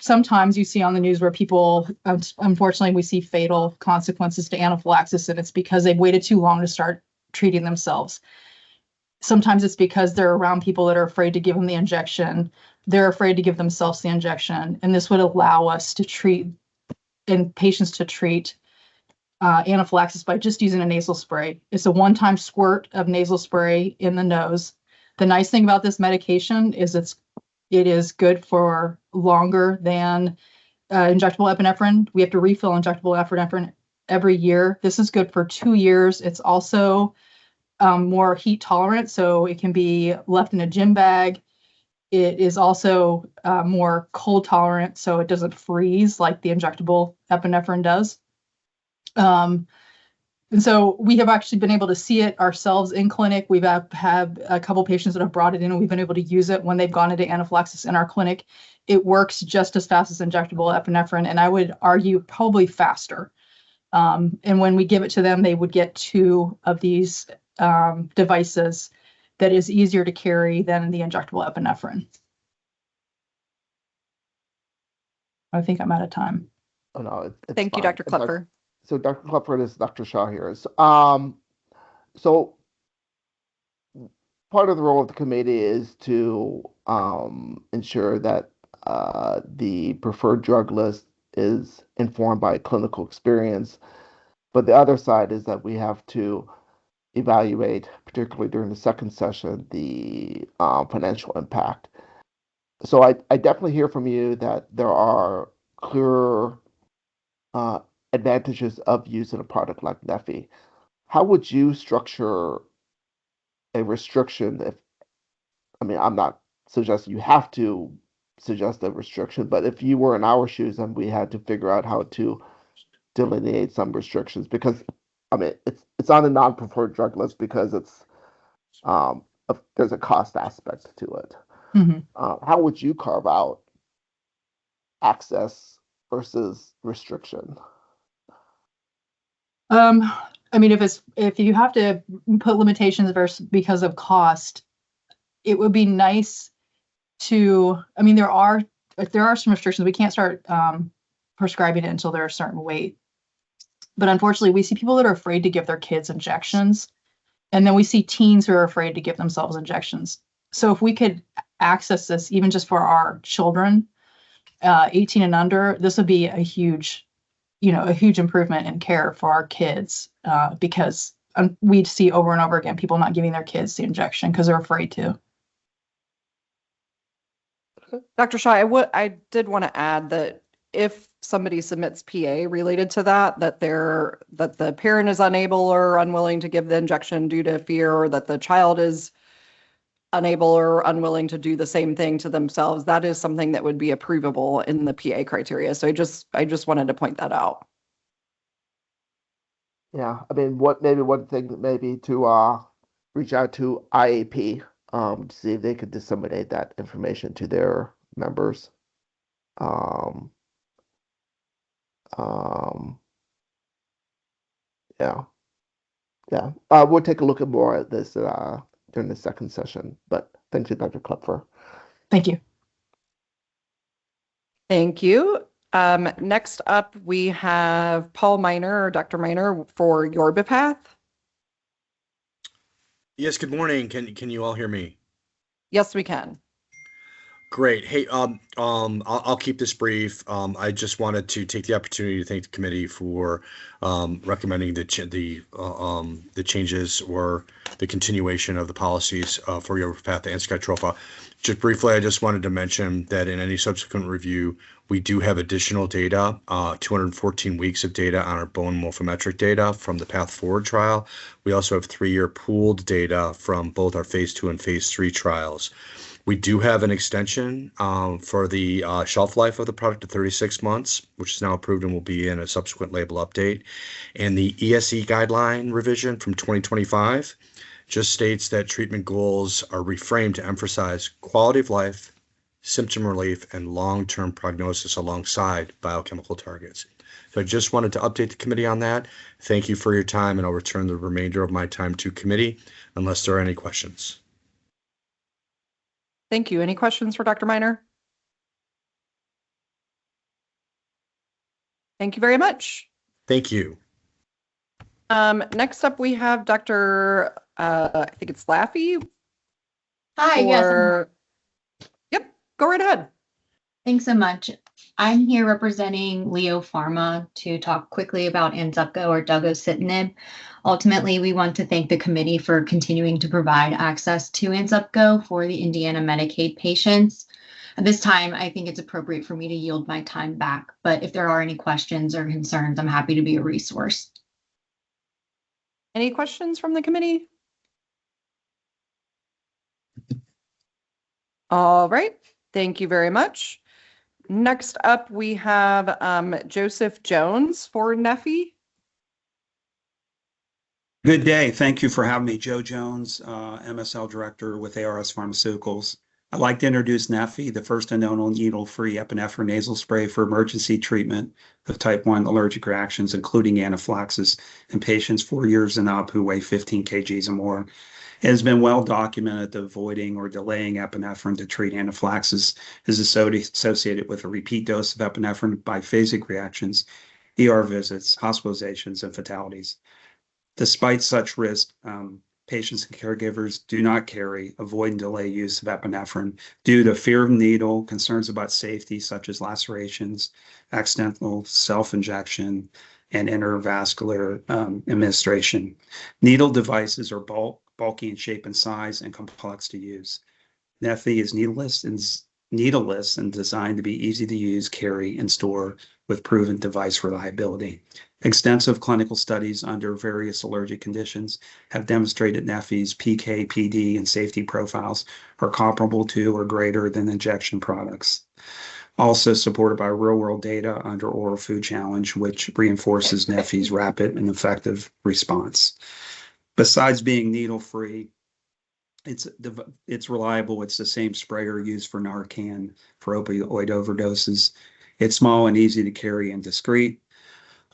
Sometimes you see on the news where people, unfortunately, we see fatal consequences to anaphylaxis, and it's because they've waited too long to start treating themselves. Sometimes it's because they're around people that are afraid to give them the injection. They're afraid to give themselves the injection, and this would allow us to treat and patients to treat anaphylaxis by just using a nasal spray. It's a one-time squirt of nasal spray in the nose. The nice thing about this medication is it is good for longer than injectable epinephrine. We have to refill injectable epinephrine every year. This is good for 2 years. It's also more heat tolerant, so it can be left in a gym bag. It is also more cold tolerant, so it doesn't freeze like the injectable epinephrine does. And so we have actually been able to see it ourselves in clinic. We've had a couple patients that have brought it in, and we've been able to use it when they've gone into anaphylaxis in our clinic. It works just as fast as injectable epinephrine, and I would argue probably faster. And when we give it to them, they would get 2 of these devices that is easier to carry than the injectable epinephrine. I think I'm out of time. Oh, no, it's Thank you, fine. Dr. Klepfer. So Dr. Klepfer, this is Dr. Shaw here. So part of the role of the committee is to ensure that the preferred drug list is informed by clinical experience. But the other side is that we have to evaluate, particularly during the second session, the financial impact. So I definitely hear from you that there are clear advantages of using a product like Neffy. How would you structure a restriction I'm not suggesting you have to suggest a restriction, but if you were in our shoes and we had to figure out how to delineate some restrictions, because it's on a non-preferred drug list because it's there's a cost aspect to it. Mm-hmm. How would you carve out access versus restriction? If you have to put limitations versus because of cost, it would be nice to. There are some restrictions. We can't start prescribing it until they're a certain weight. But unfortunately, we see people that are afraid to give their kids injections, and then we see teens who are afraid to give themselves injections. So if we could access this even just for our children, 18 and under, this would be a huge improvement in care for our kids because we see over and over again people not giving their kids the injection because they're afraid to. Dr. Shaw, I did want to add that if somebody submits PA related to that the parent is unable or unwilling to give the injection due to fear, or that the child is unable or unwilling to do the same thing to themselves, that is something that would be approvable in the PA criteria. So I just wanted to point that out. Yeah, one thing maybe to reach out to IAP to see if they could disseminate that information to their members. Yeah. We'll take a look at more at this during the second session. But thank you, Dr. Klepfer. Thank you. Thank you. Next up, we have Paul Miner or Dr. Miner for Yorbipath. Yes, good morning. Can you all hear me? Yes, we can. Great. Hey, I'll keep this brief. I just wanted to take the opportunity to thank the committee for recommending the changes or the continuation of the policies for Yorvipath and Skytrofa. Just briefly, I just wanted to mention that in any subsequent review, we do have additional data, 214 weeks of data on our bone morphometric data from the Path Forward trial. We also have 3-year pooled data from both our phase 2 and phase 3 trials. We do have an extension for the shelf life of the product to 36 months, which is now approved and will be in a subsequent label update. And the ESE guideline revision from 2025 just states that treatment goals are reframed to emphasize quality of life, symptom relief, and long-term prognosis alongside biochemical targets. So I just wanted to update the committee on that. Thank you for your time, and I'll return the remainder of my time to committee unless there are any questions. Thank you. Any questions for Dr. Miner? Thank you very much. Thank you. Next up, we have Dr. I think it's Laffey. Hi, yes. Yep, go right ahead. Thanks so much. I'm here representing Leo Pharma to talk quickly about Anzupco or Dugositinib. Ultimately, we want to thank the committee for continuing to provide access to Anzupco for the Indiana Medicaid patients. At this time, I think it's appropriate for me to yield my time back, but if there are any questions or concerns, I'm happy to be a resource. Any questions from the committee? All right, thank you very much. Next up, we have Joseph Jones for Neffy. Good day. Thank you for having me. Joe Jones, MSL Director with ARS Pharmaceuticals. I'd like to introduce Neffy, the first and only needle-free epinephrine nasal spray for emergency treatment of type 1 allergic reactions, including anaphylaxis, in patients 4 years and up who weigh 15 kgs or more. It has been well documented that avoiding or delaying epinephrine to treat anaphylaxis is associated with a repeat dose of epinephrine, biphasic reactions, ER visits, hospitalizations, and fatalities. Despite such risk, patients and caregivers do not carry, avoid, and delay use of epinephrine due to fear of needle, concerns about safety, such as lacerations, accidental self-injection, and intravascular administration. Needle devices are bulky in shape and size and complex to use. Neffy is needleless and designed to be easy to use, carry, and store with proven device reliability. Extensive clinical studies under various allergic conditions have demonstrated Neffy's PK, PD, and safety profiles are comparable to or greater than injection products. Also supported by real-world data under Oral Food Challenge, which reinforces Neffy's rapid and effective response. Besides being needle-free, it's reliable. It's the same sprayer used for Narcan for opioid overdoses. It's small and easy to carry and discreet.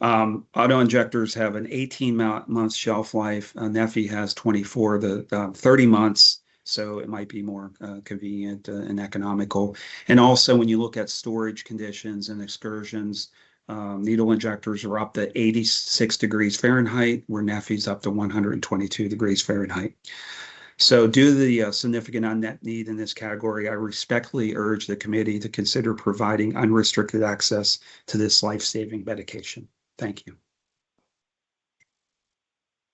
Auto injectors have an 18-month shelf life. Neffy has 24 to 30 months, so it might be more convenient and economical. And also, when you look at storage conditions and excursions, needle injectors are up to 86 degrees Fahrenheit, where Neffy's up to 122 degrees Fahrenheit. So due to the significant unmet need in this category, I respectfully urge the committee to consider providing unrestricted access to this life-saving medication. Thank you.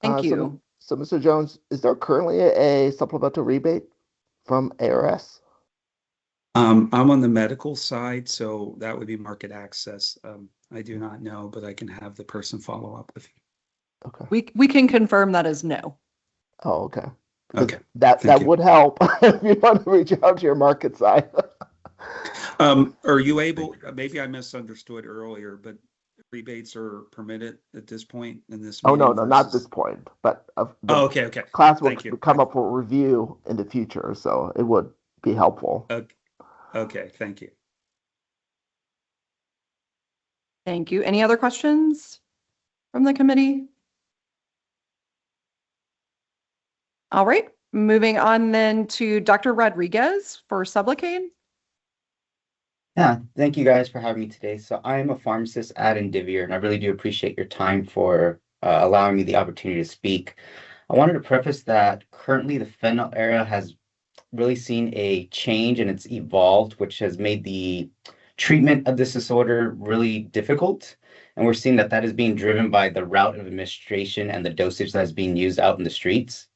Thank you. So, Mr. Jones, is there currently a supplemental rebate from ARS? I'm on the medical side, so that would be market access. I do not know, but I can have the person follow up with you. Okay. We can confirm that is no. Oh, okay. Okay. That would help if you want to reach out to your market side. Are you able, maybe I misunderstood earlier, but rebates are permitted at this point in this Oh, meeting no, not versus- this point, but okay. Class will Thank you. come up for review in the future, so it would be helpful. Okay, thank you. Thank you. Any other questions from the committee? All right, moving on then to Dr. Rodriguez for Sublocade. Yeah, thank you guys for having me today. So I am a pharmacist at Indivior, and I really do appreciate your time for allowing me the opportunity to speak. I wanted to preface that currently the fentanyl era has really seen a change and it's evolved, which has made the treatment of this disorder really difficult. And we're seeing that that is being driven by the route of administration and the dosage that is being used out in the streets.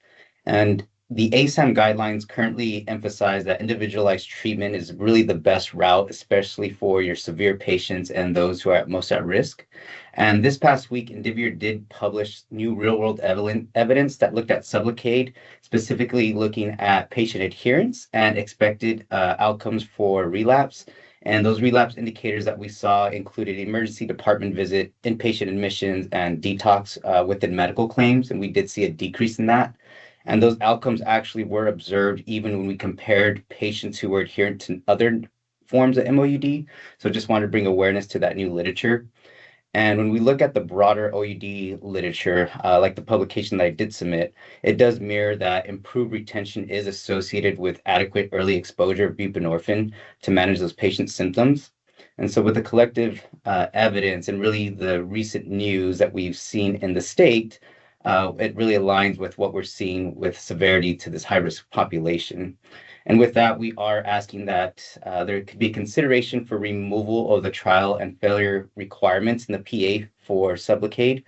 And the ASAM guidelines currently emphasize that individualized treatment is really the best route, especially for your severe patients and those who are most at risk. And this past week, Indivior did publish new real-world evidence that looked at Sublocade, specifically looking at patient adherence and expected outcomes for relapse. And those relapse indicators that we saw included emergency department visit, inpatient admissions, and detox within medical claims. And we did see a decrease in that. And those outcomes actually were observed even when we compared patients who were adherent to other forms of MOUD. So just wanted to bring awareness to that new literature. And when we look at the broader OUD literature, like the publication that I did submit, it does mirror that improved retention is associated with adequate early exposure of buprenorphine to manage those patients' symptoms. And so with the collective evidence and really the recent news that we've seen in the state, it really aligns with what we're seeing with severity to this high-risk population. And with that, we are asking that there could be consideration for removal of the trial and failure requirements in the PA for Sublocade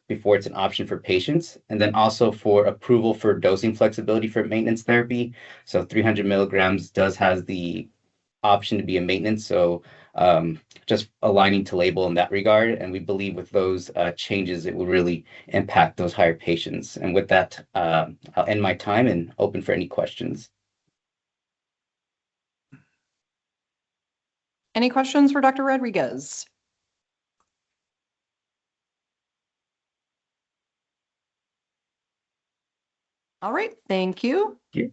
before it's an option for patients. And then also for approval for dosing flexibility for maintenance therapy. So 300 milligrams does has the option to be a maintenance. So just aligning to label in that regard. And we believe with those changes, it will really impact those higher patients. And with that, I'll end my time and open for any questions. Any questions for Dr. Rodriguez? All right, thank you. Thank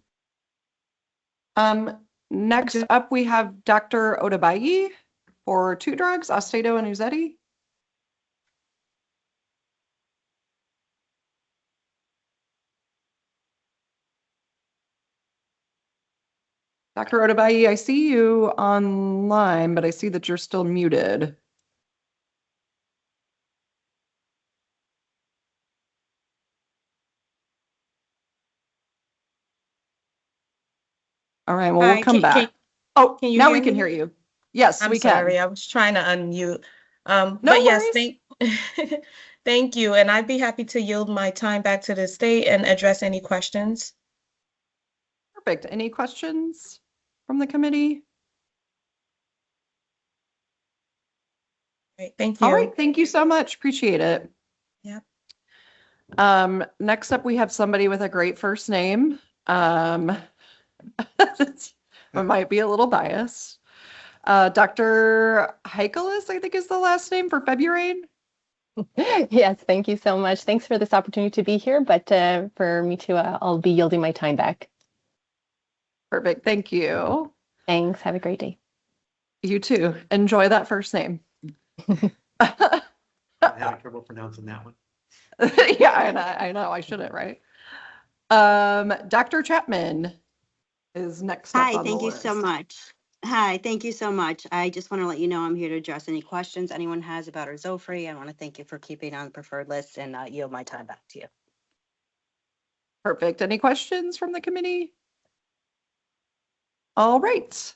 you. Next up, we have Dr. Odabayi for two drugs, Austedo and Uzedy. Dr. Odabayi, I see you online, but I see that you're still muted. All right, well, we'll come back. Oh, now we can hear you. Yes, we can. I'm sorry, I was trying to unmute. No but yes, worries. Thank you. And I'd be happy to yield my time back to the state and address any questions. Perfect. Any questions from the committee? Great, thank you. All right, thank you so much. Appreciate it. Yeah. Next up, we have somebody with a great first name. I might be a little biased. Dr. Heikelis, I think is the last name for February. Yes, thank you so much. Thanks for this opportunity to be here, but for me too, I'll be yielding my time back. Perfect, thank you. Thanks, have a great day. You too. Enjoy that first name. I'm having trouble pronouncing that one. Yeah, I know, I shouldn't, right? Dr. Chapman is next up Hi, on the thank you list. so much. Hi, thank you so much. I just want to let you know I'm here to address any questions anyone has about our Zofree. I want to thank you for keeping on the preferred list and yield my time back to you. Perfect. Any questions from the committee? All right.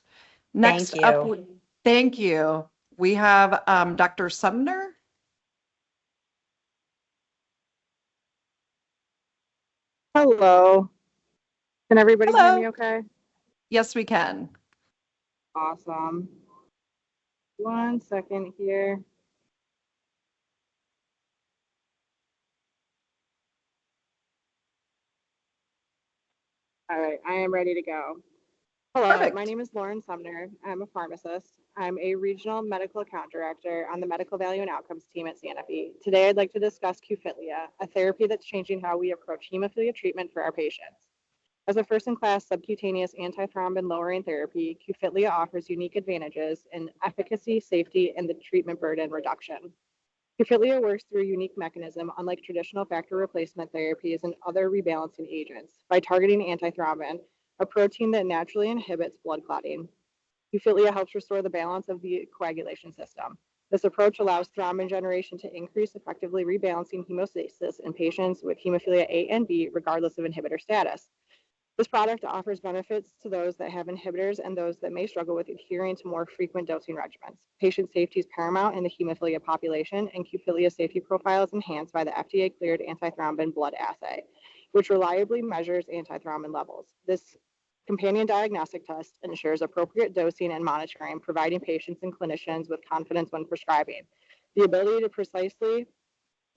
Next Thank up, you. thank you. We have Dr. Sumner. Hello. Can everybody Hello. hear me okay? Yes, we can. Awesome. 1 second here. All right, I am ready to go. Hello, Perfect. my name is Lauren Sumner. I'm a pharmacist. I'm a regional medical account director on the medical value and outcomes team at Sanofi. Today, I'd like to discuss Qfitlia, a therapy that's changing how we approach hemophilia treatment for our patients. As a first-in-class subcutaneous antithrombin lowering therapy, Qfitlia offers unique advantages in efficacy, safety, and the treatment burden reduction. Qfitlia works through a unique mechanism, unlike traditional factor replacement therapies and other rebalancing agents, by targeting antithrombin, a protein that naturally inhibits blood clotting. Qfitlia helps restore the balance of the coagulation system. This approach allows thrombin generation to increase, effectively rebalancing hemostasis in patients with hemophilia A and B, regardless of inhibitor status. This product offers benefits to those that have inhibitors and those that may struggle with adhering to more frequent dosing regimens. Patient safety is paramount in the hemophilia population, and Qfilia safety profile is enhanced by the FDA-cleared antithrombin blood assay, which reliably measures antithrombin levels. This companion diagnostic test ensures appropriate dosing and monitoring, providing patients and clinicians with confidence when prescribing. The ability to precisely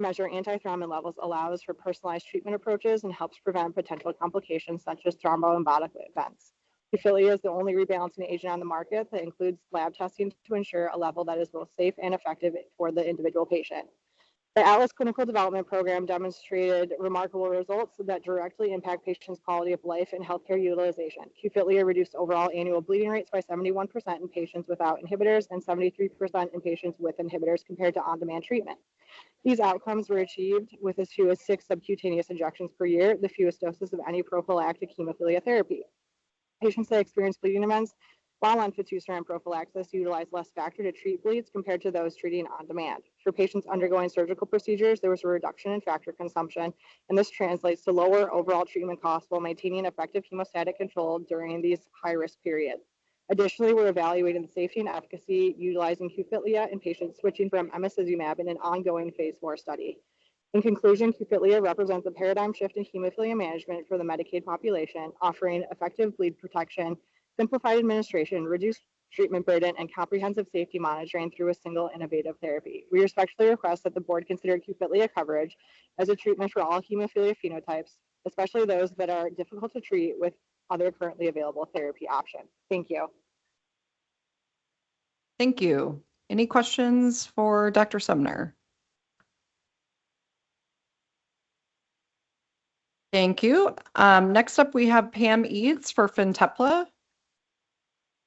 measure antithrombin levels allows for personalized treatment approaches and helps prevent potential complications such as thromboembolic events. Qfilia is the only rebalancing agent on the market that includes lab testing to ensure a level that is both safe and effective for the individual patient. The ATLAS clinical development program demonstrated remarkable results that directly impact patients' quality of life and healthcare utilization. Qfilia reduced overall annual bleeding rates by 71% in patients without inhibitors and 73% in patients with inhibitors compared to on-demand treatment. These outcomes were achieved with as few as 6 subcutaneous injections per year, the fewest doses of any prophylactic hemophilia therapy. Patients that experience bleeding events while on fitusiran prophylaxis utilize less factor to treat bleeds compared to those treating on demand. For patients undergoing surgical procedures, there was a reduction in factor consumption, and this translates to lower overall treatment costs while maintaining effective hemostatic control during these high-risk periods. Additionally, we're evaluating the safety and efficacy utilizing Qfilia in patients switching from emicizumab in an ongoing phase 4 study. In conclusion, Qfilia represents a paradigm shift in hemophilia management for the Medicaid population, offering effective bleed protection, simplified administration, reduced treatment burden, and comprehensive safety monitoring through a single innovative therapy. We respectfully request that the board consider Qfilia coverage as a treatment for all hemophilia phenotypes, especially those that are difficult to treat with other currently available therapy options. Thank you. Thank you. Any questions for Dr. Sumner? Thank you. Next up, we have Pam Eads for Fintepla.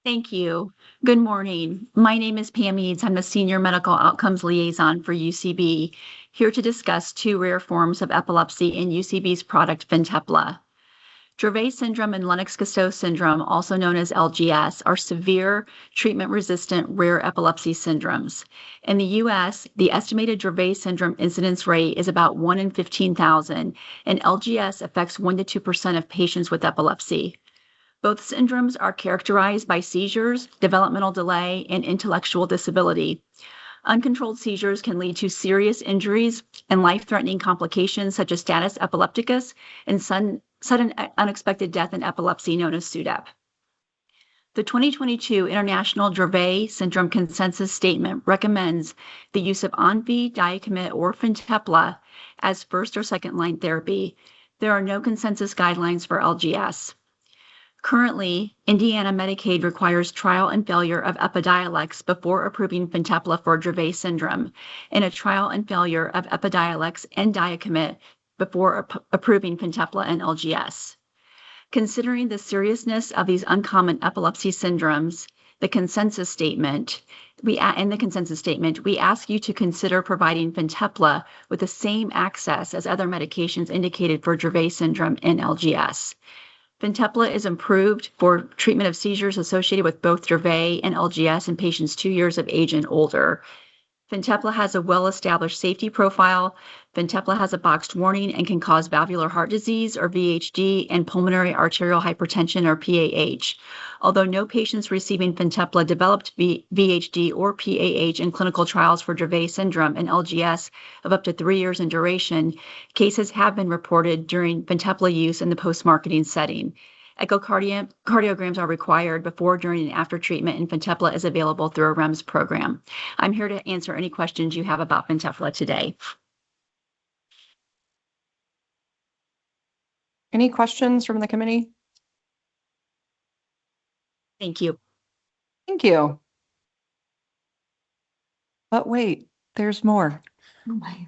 Thank you. Good morning. My name is Pam Eads. I'm the Senior Medical Outcomes Liaison for UCB, here to discuss 2 rare forms of epilepsy in UCB's product Fintepla. Dravet syndrome and Lennox-Gastaut syndrome, also known as LGS, are severe treatment-resistant rare epilepsy syndromes. In the U.S., the estimated Dravet syndrome incidence rate is about 1 in 15,000, and LGS affects 1 to 2% of patients with epilepsy. Both syndromes are characterized by seizures, developmental delay, and intellectual disability. Uncontrolled seizures can lead to serious injuries and life-threatening complications such as status epilepticus and sudden unexpected death in epilepsy known as SUDEP. The 2022 International Dravet Syndrome Consensus Statement recommends the use of Onfi, Diacomet, or Fintepla as first or second-line therapy. There are no consensus guidelines for LGS. Currently, Indiana Medicaid requires trial and failure of Epidiolex before approving Fintepla for Dravet syndrome, and a trial and failure of Epidiolex and Diacomet before approving Fintepla and LGS. Considering the seriousness of these uncommon epilepsy syndromes, we ask you to consider providing Fintepla with the same access as other medications indicated for Dravet syndrome and LGS. Fintepla is approved for treatment of seizures associated with both Dravet and LGS in patients 2 years of age and older. Fintepla has a well-established safety profile. Fintepla has a boxed warning and can cause valvular heart disease or VHD and pulmonary arterial hypertension or PAH. Although no patients receiving Fintepla developed VHD or PAH in clinical trials for Dravet syndrome and LGS of up to 3 years in duration, cases have been reported during Fintepla use in the post-marketing setting. Echocardiograms are required before, during, and after treatment, and Fintepla is available through a REMS program. I'm here to answer any questions you have about Fintepla today. Any questions from the committee? Thank you. Thank you. But wait, there's more. Oh my.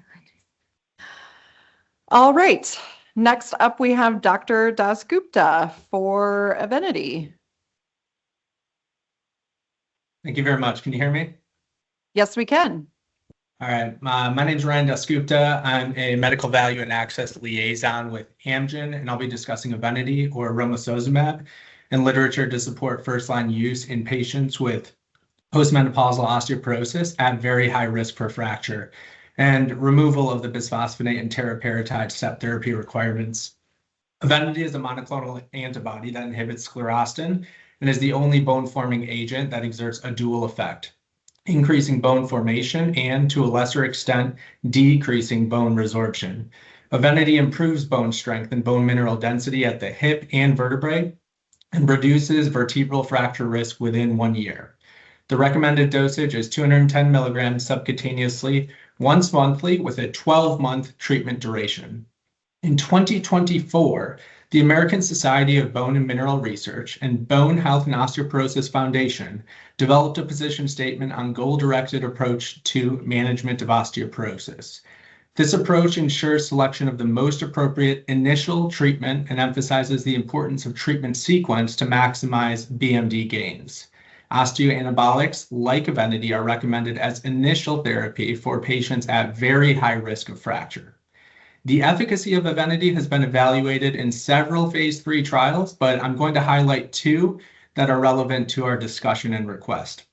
All right. Next up, we have Dr. Dasgupta for Evenity. Thank you very much. Can you hear me? Yes, we can. All right. My name is Ryan Dasgupta. I'm a medical value and access liaison with Amgen, and I'll be discussing Evenity or romosozumab and literature to support first-line use in patients with postmenopausal osteoporosis at very high risk for fracture, and removal of the bisphosphonate and teriparatide step therapy requirements. Evenity is a monoclonal antibody that inhibits sclerostin and is the only bone-forming agent that exerts a dual effect, increasing bone formation and, to a lesser extent, decreasing bone resorption. Evenity improves bone strength and bone mineral density at the hip and vertebrae and reduces vertebral fracture risk within 1 year. The recommended dosage is 210 milligrams subcutaneously once monthly with a 12-month treatment duration. In 2024, the American Society of Bone and Mineral Research and Bone Health and Osteoporosis Foundation developed a position statement on goal-directed approach to management of osteoporosis. This approach ensures selection of the most appropriate initial treatment and emphasizes the importance of treatment sequence to maximize BMD gains. Osteoanabolics, like Evenity, are recommended as initial therapy for patients at very high risk of fracture. The efficacy of Evenity has been evaluated in several phase 3 trials, but I'm going to highlight 2 that are relevant to our discussion and request.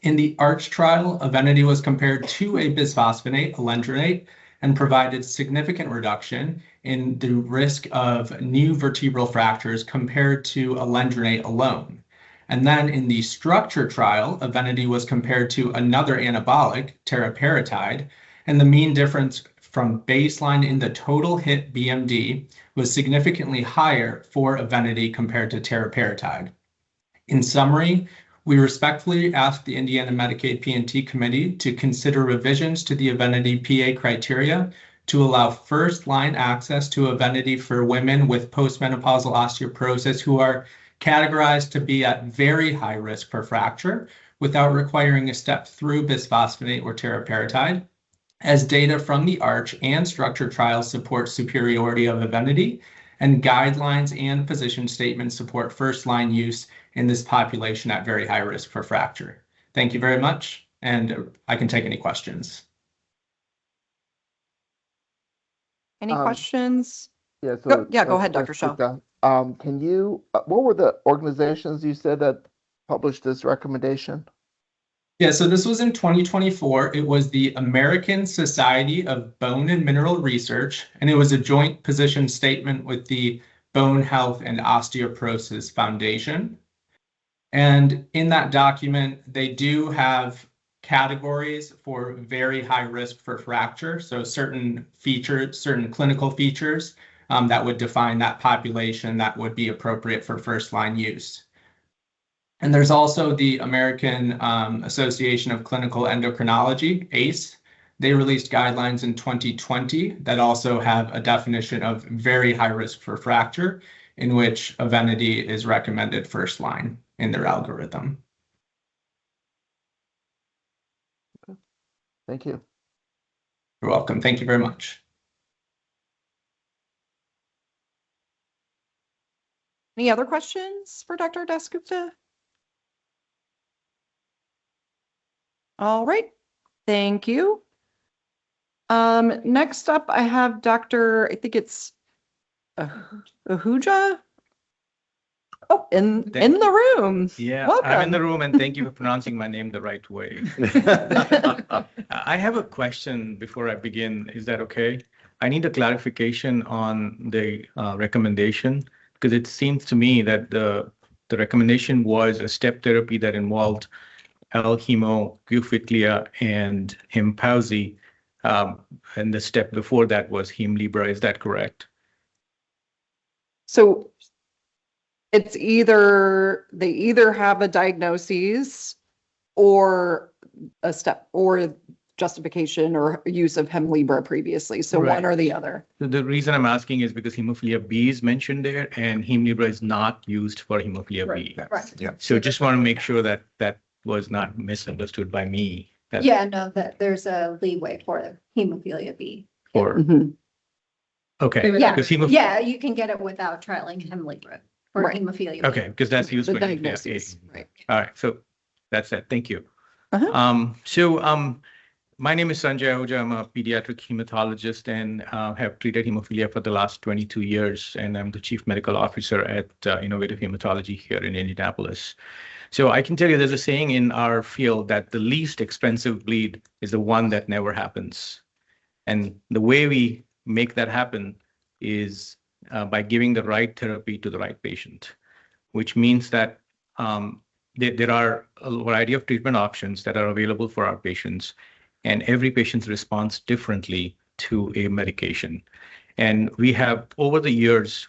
In the ARCH trial, Evenity was compared to a bisphosphonate, alendronate, and provided significant reduction in the risk of new vertebral fractures compared to alendronate alone. And then in the STRUCTURE trial, Evenity was compared to another anabolic, teriparatide, and the mean difference from baseline in the total hit BMD was significantly higher for Evenity compared to teriparatide. In summary, we respectfully ask the Indiana Medicaid P&T Committee to consider revisions to the Evenity PA criteria to allow first-line access to Evenity for women with postmenopausal osteoporosis who are categorized to be at very high risk for fracture without requiring a step through bisphosphonate or teriparatide, as data from the ARCH and STRUCTURE trials support superiority of Evenity, and guidelines and position statements support first-line use in this population at very high risk for fracture. Thank you very much, and I can take any questions. Any questions? Yeah, so Go ahead, Dr. Shaw. Can you, what were the organizations you said that published this recommendation? Yeah, so this was in 2024. It was the American Society of Bone and Mineral Research, and it was a joint position statement with the Bone Health and Osteoporosis Foundation. And in that document, they do have categories for very high risk for fracture. So certain features, certain clinical features that would define that population that would be appropriate for first-line use. And there's also the American Association of Clinical Endocrinology, ACE. They released guidelines in 2020 that also have a definition of very high risk for fracture, in which Evenity is recommended first line in their algorithm. Thank you. You're welcome. Thank you very much. Any other questions for Dr. Dasgupta? All right, thank you. Next up, I have Dr. I think it's Ahuja. Oh, in the room. Yeah, Welcome. I'm in the room, and thank you for pronouncing my name the right way. I have a question before I begin. Is that okay? I need a clarification on the recommendation, because it seems to me that the recommendation was a step therapy that involved L-hemogylphiclia and Hemopauzy, and the step before that was Hemlibra. Is that correct? So it's either they either have a diagnosis or a step or justification or use of Hemlibra previously. So Right. one or the other. So the reason I'm asking is because hemophilia B is mentioned there, and Hemlibra is not used for hemophilia B. Right. Yeah. So just want to make sure that that was not misunderstood by me. That Yeah, no, that there's a leeway for hemophilia B. For Mhm. okay, Yeah, because yeah, you can get it without trialing Hemlibra for Right. hemophilia B. okay, because that's used The for hemophilia diagnosis, A. right. All right, so that's it. Thank you. Uh-huh. My name is Sanjay Ahuja. I'm a pediatric hematologist and have treated hemophilia for the last 22 years, and I'm the chief medical officer at Innovative Hematology here in Indianapolis. So I can tell you there's a saying in our field that the least expensive bleed is the one that never happens. And the way we make that happen is by giving the right therapy to the right patient, which means that there are a variety of treatment options that are available for our patients, and every patient responds differently to a medication. And we have, over the years,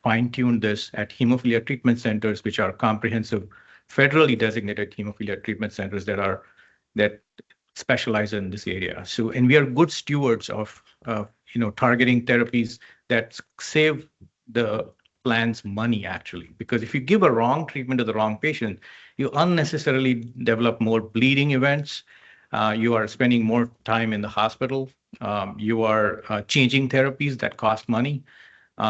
fine-tuned this at hemophilia treatment centers, which are comprehensive, federally designated hemophilia treatment centers that specialize in this area. So, and we are good stewards of, targeting therapies that save the plans money, actually, because if you give a wrong treatment to the wrong patient, you unnecessarily develop more bleeding events. You are spending more time in the hospital. You are changing therapies that cost money.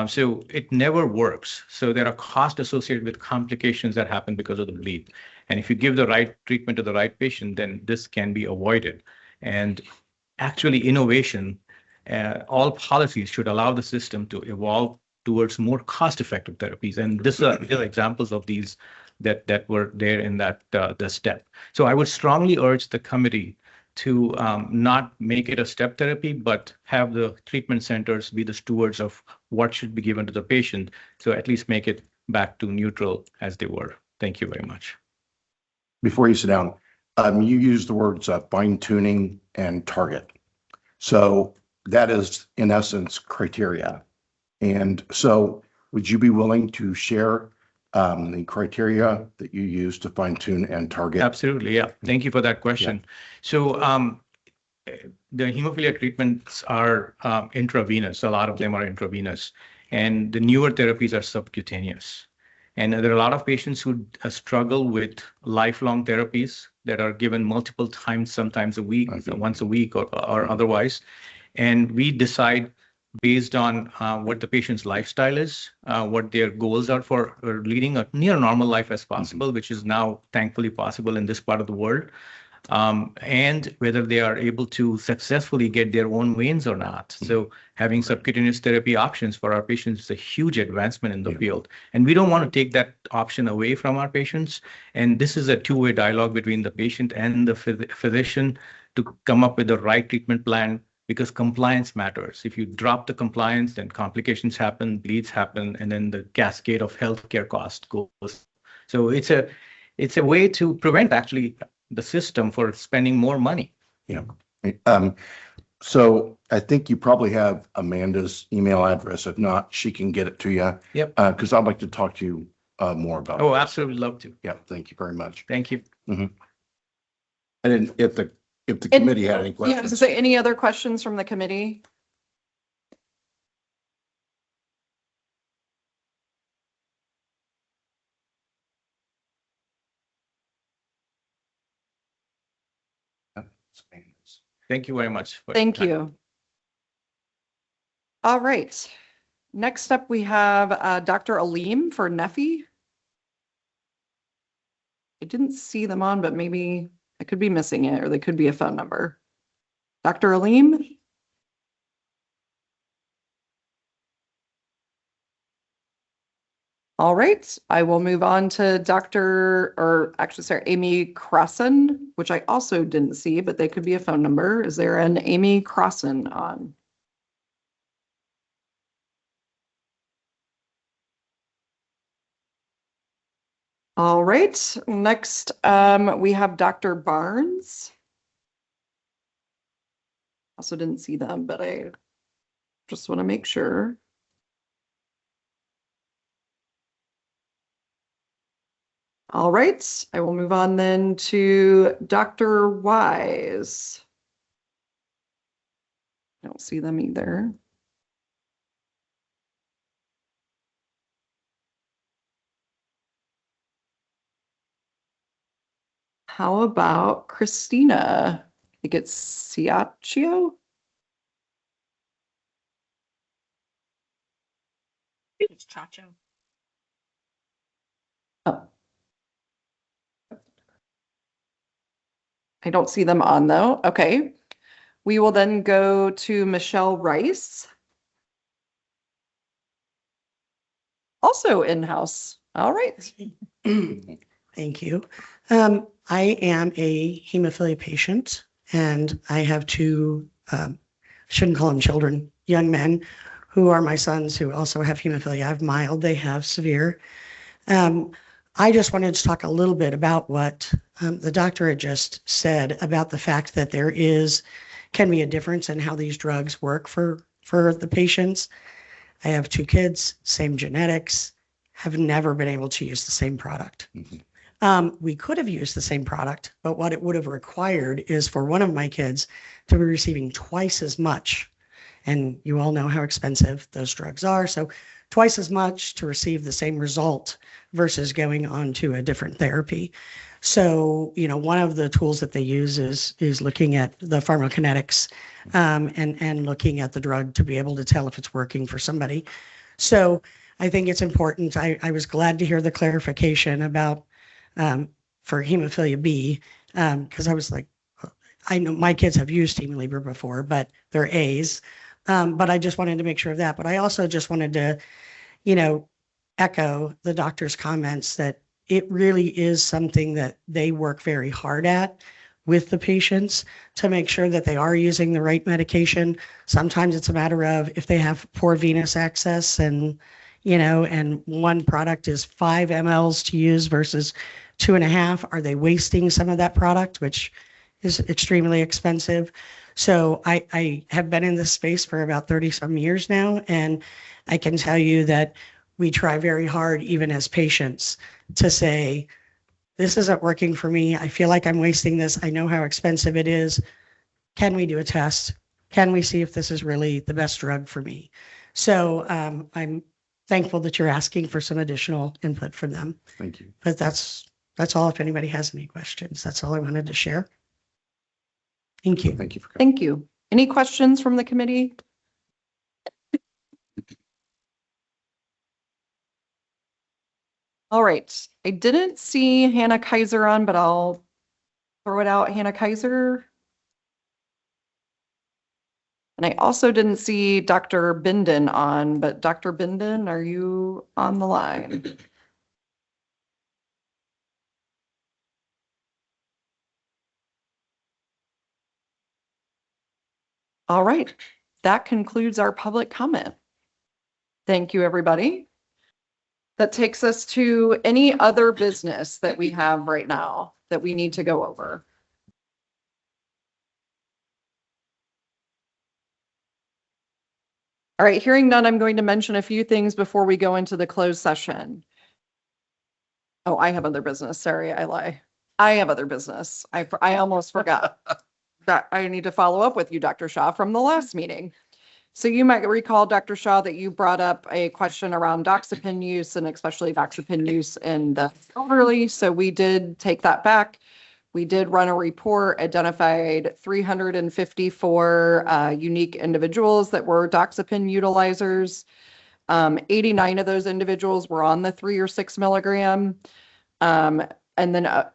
So it never works. So there are costs associated with complications that happen because of the bleed. And if you give the right treatment to the right patient, then this can be avoided. And actually, innovation, all policies should allow the system to evolve towards more cost-effective therapies. And these are examples of these that were there in that the step. So I would strongly urge the committee to not make it a step therapy, but have the treatment centers be the stewards of what should be given to the patient. So at least make it back to neutral as they were. Thank you very much. Before you sit down, you used the words fine tuning and target. So that is in essence criteria. And so would you be willing to share the criteria that you use to fine tune and target? Absolutely. Yeah. Thank you for that question. Yeah. So the hemophilia treatments are intravenous. A lot of them are intravenous, and the newer therapies are subcutaneous. And there are a lot of patients who struggle with lifelong therapies that are given multiple times, sometimes a week, once a week or otherwise. And we decide based on what the patient's lifestyle is, what their goals are for leading a near normal life as possible, which is now thankfully possible in this part of the world, and whether they are able to successfully get their own veins or not. So having subcutaneous therapy options for our patients is a huge advancement in the field. And we don't want to take that option away from our patients. And this is a two-way dialogue between the patient and the physician to come up with the right treatment plan, because compliance matters. If you drop the compliance, then complications happen, bleeds happen, and then the cascade of healthcare cost goes. So it's a way to prevent actually the system for spending more money. Yeah. So I think you probably have Amanda's email address. If not, she can get it to you. Yep. Because I'd like to talk to you more about it. Oh, absolutely love to. Yeah. Thank you very much. Thank you. Mm-hmm. And then if the committee had any questions. Yeah, so any other questions from the committee? Thank you very much. Thank you. All right. Next up, we have Dr. Aleem for NEFI. I didn't see them on, but maybe I could be missing it, or they could be a phone number. Dr. Aleem? All right, I will move on to Amy Crossan, which I also didn't see, but they could be a phone number. Is there an Amy Crossan on? All right, next we have Dr. Barnes. Also didn't see them, but I just want to make sure. All right, I will move on then to Dr. Wise. I don't see them either. How about Christina? I think it's Ciaccio. It's Chacho. Oh. I don't see them on though. Okay. We will then go to Michelle Rice. Also in-house. All right. Thank you. I am a hemophilia patient, and I have two, shouldn't call them children, young men who are my sons who also have hemophilia. I have mild, they have severe. I just wanted to talk a little bit about what the doctor had just said about the fact that can be a difference in how these drugs work for the patients. I have 2 kids, same genetics, have never been able to use the same product. We could have used the same product, but what it would have required is for one of my kids to be receiving twice as much. And you all know how expensive those drugs are. So twice as much to receive the same result versus going on to a different therapy. So, one of the tools that they use is looking at the pharmacokinetics and looking at the drug to be able to tell if it's working for somebody. So I think it's important. I was glad to hear the clarification about for hemophilia B, because I was like, I know my kids have used Hemolibra before, but they're A's. But I just wanted to make sure of that. But I also just wanted to, echo the doctor's comments that it really is something that they work very hard at with the patients to make sure that they are using the right medication. Sometimes it's a matter of if they have poor venous access and one product is 5 mLs to use versus 2.5, are they wasting some of that product, which is extremely expensive? So I have been in this space for about 30 some years now, and I can tell you that we try very hard, even as patients, to say, this isn't working for me. I feel like I'm wasting this. I know how expensive it is. Can we do a test? Can we see if this is really the best drug for me? So I'm thankful that you're asking for some additional input from them. Thank you. But that's all. If anybody has any questions, that's all I wanted to share. Thank you. Thank you for coming. Thank you. Any questions from the committee? All right. I didn't see Hannah Kaiser on, but I'll throw it out. Hannah Kaiser. And I also didn't see Dr. Binden on, but Dr. Binden, are you on the line? All right. That concludes our public comment. Thank you, everybody. That takes us to any other business that we have right now that we need to go over. All right, hearing none, I'm going to mention a few things before we go into the closed session. Oh, I have other business. Sorry, I lie. I have other business. I almost forgot that I need to follow up with you, Dr. Shaw, from the last meeting. So you might recall, Dr. Shaw, that you brought up a question around doxepin use and especially doxepin use in the elderly. So we did take that back. We did run a report, identified 354 unique individuals that were doxepin utilizers. 89 of those individuals were on the 3 or 6 milligram. And then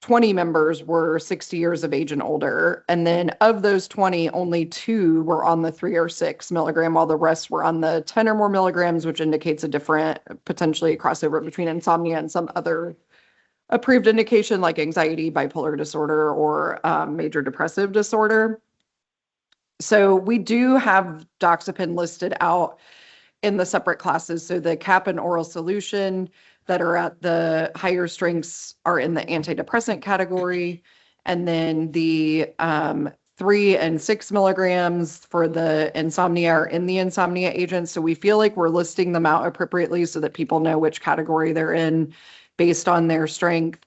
20 members were 60 years of age and older. And then of those 20, only 2 were on the 3 or 6 milligram, while the rest were on the 10 or more milligrams, which indicates a different, potentially a crossover between insomnia and some other approved indication like anxiety, bipolar disorder, or major depressive disorder. So we do have doxepin listed out in the separate classes. So the cap and oral solution that are at the higher strengths are in the antidepressant category. And then the 3 and 6 milligrams for the insomnia are in the insomnia agents. So we feel like we're listing them out appropriately so that people know which category they're in based on their strength.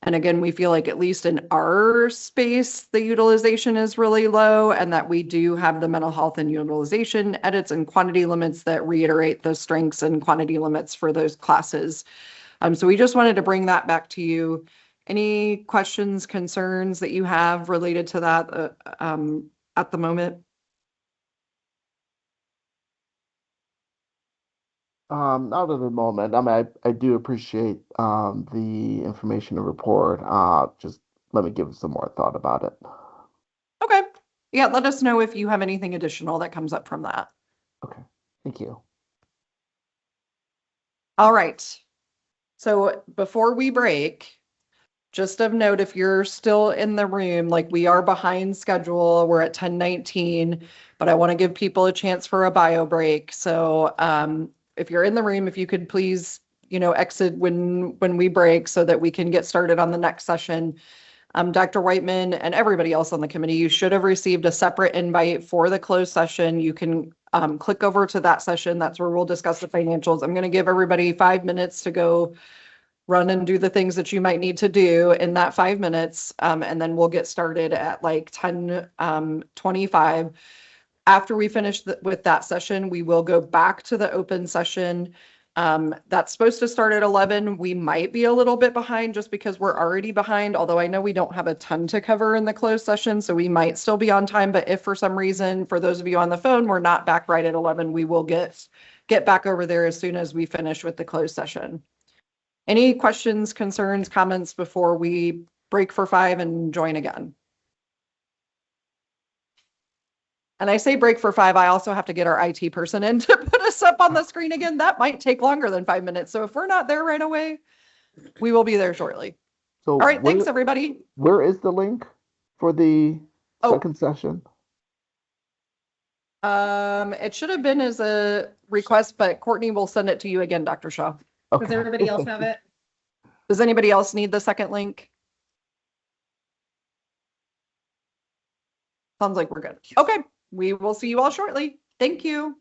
And again, we feel like at least in our space, the utilization is really low, and that we do have the mental health and utilization edits and quantity limits that reiterate the strengths and quantity limits for those classes. So we just wanted to bring that back to you. Any questions, concerns that you have related to that at the moment? Not at the moment. I mean, I do appreciate the information and report. Just let me give some more thought about it. Okay. Yeah, let us know if you have anything additional that comes up from that. Okay. Thank you. All right. So before we break, just of note, if you're still in the room, like we are behind schedule, we're at 10:19, but I want to give people a chance for a bio break. So if you're in the room, if you could please, exit when we break so that we can get started on the next session. Dr. Whiteman and everybody else on the committee, you should have received a separate invite for the closed session. You can click over to that session. That's where we'll discuss the financials. I'm going to give everybody 5 minutes to go run and do the things that you might need to do in that 5 minutes. And then we'll get started at like 10:25. After we finish with that session, we will go back to the open session. That's supposed to start at 11. We might be a little bit behind just because we're already behind, although I know we don't have a ton to cover in the closed session, so we might still be on time. But if for some reason, for those of you on the phone, we're not back right at 11, we will get back over there as soon as we finish with the closed session. Any questions, concerns, comments before we break for 5 and join again? And I say break for 5, I also have to get our IT person in to put us up on the screen again. That might take longer than 5 minutes. So if we're not there right away, we will be there shortly. So all right, thanks everybody. Where is the link for the second session? It should have been as a request, but Courtney will send it to you again, Dr. Shaw. Okay. Does everybody else have it? Does anybody else need the second link? Sounds like we're good. Okay, we will see you all shortly. Thank you.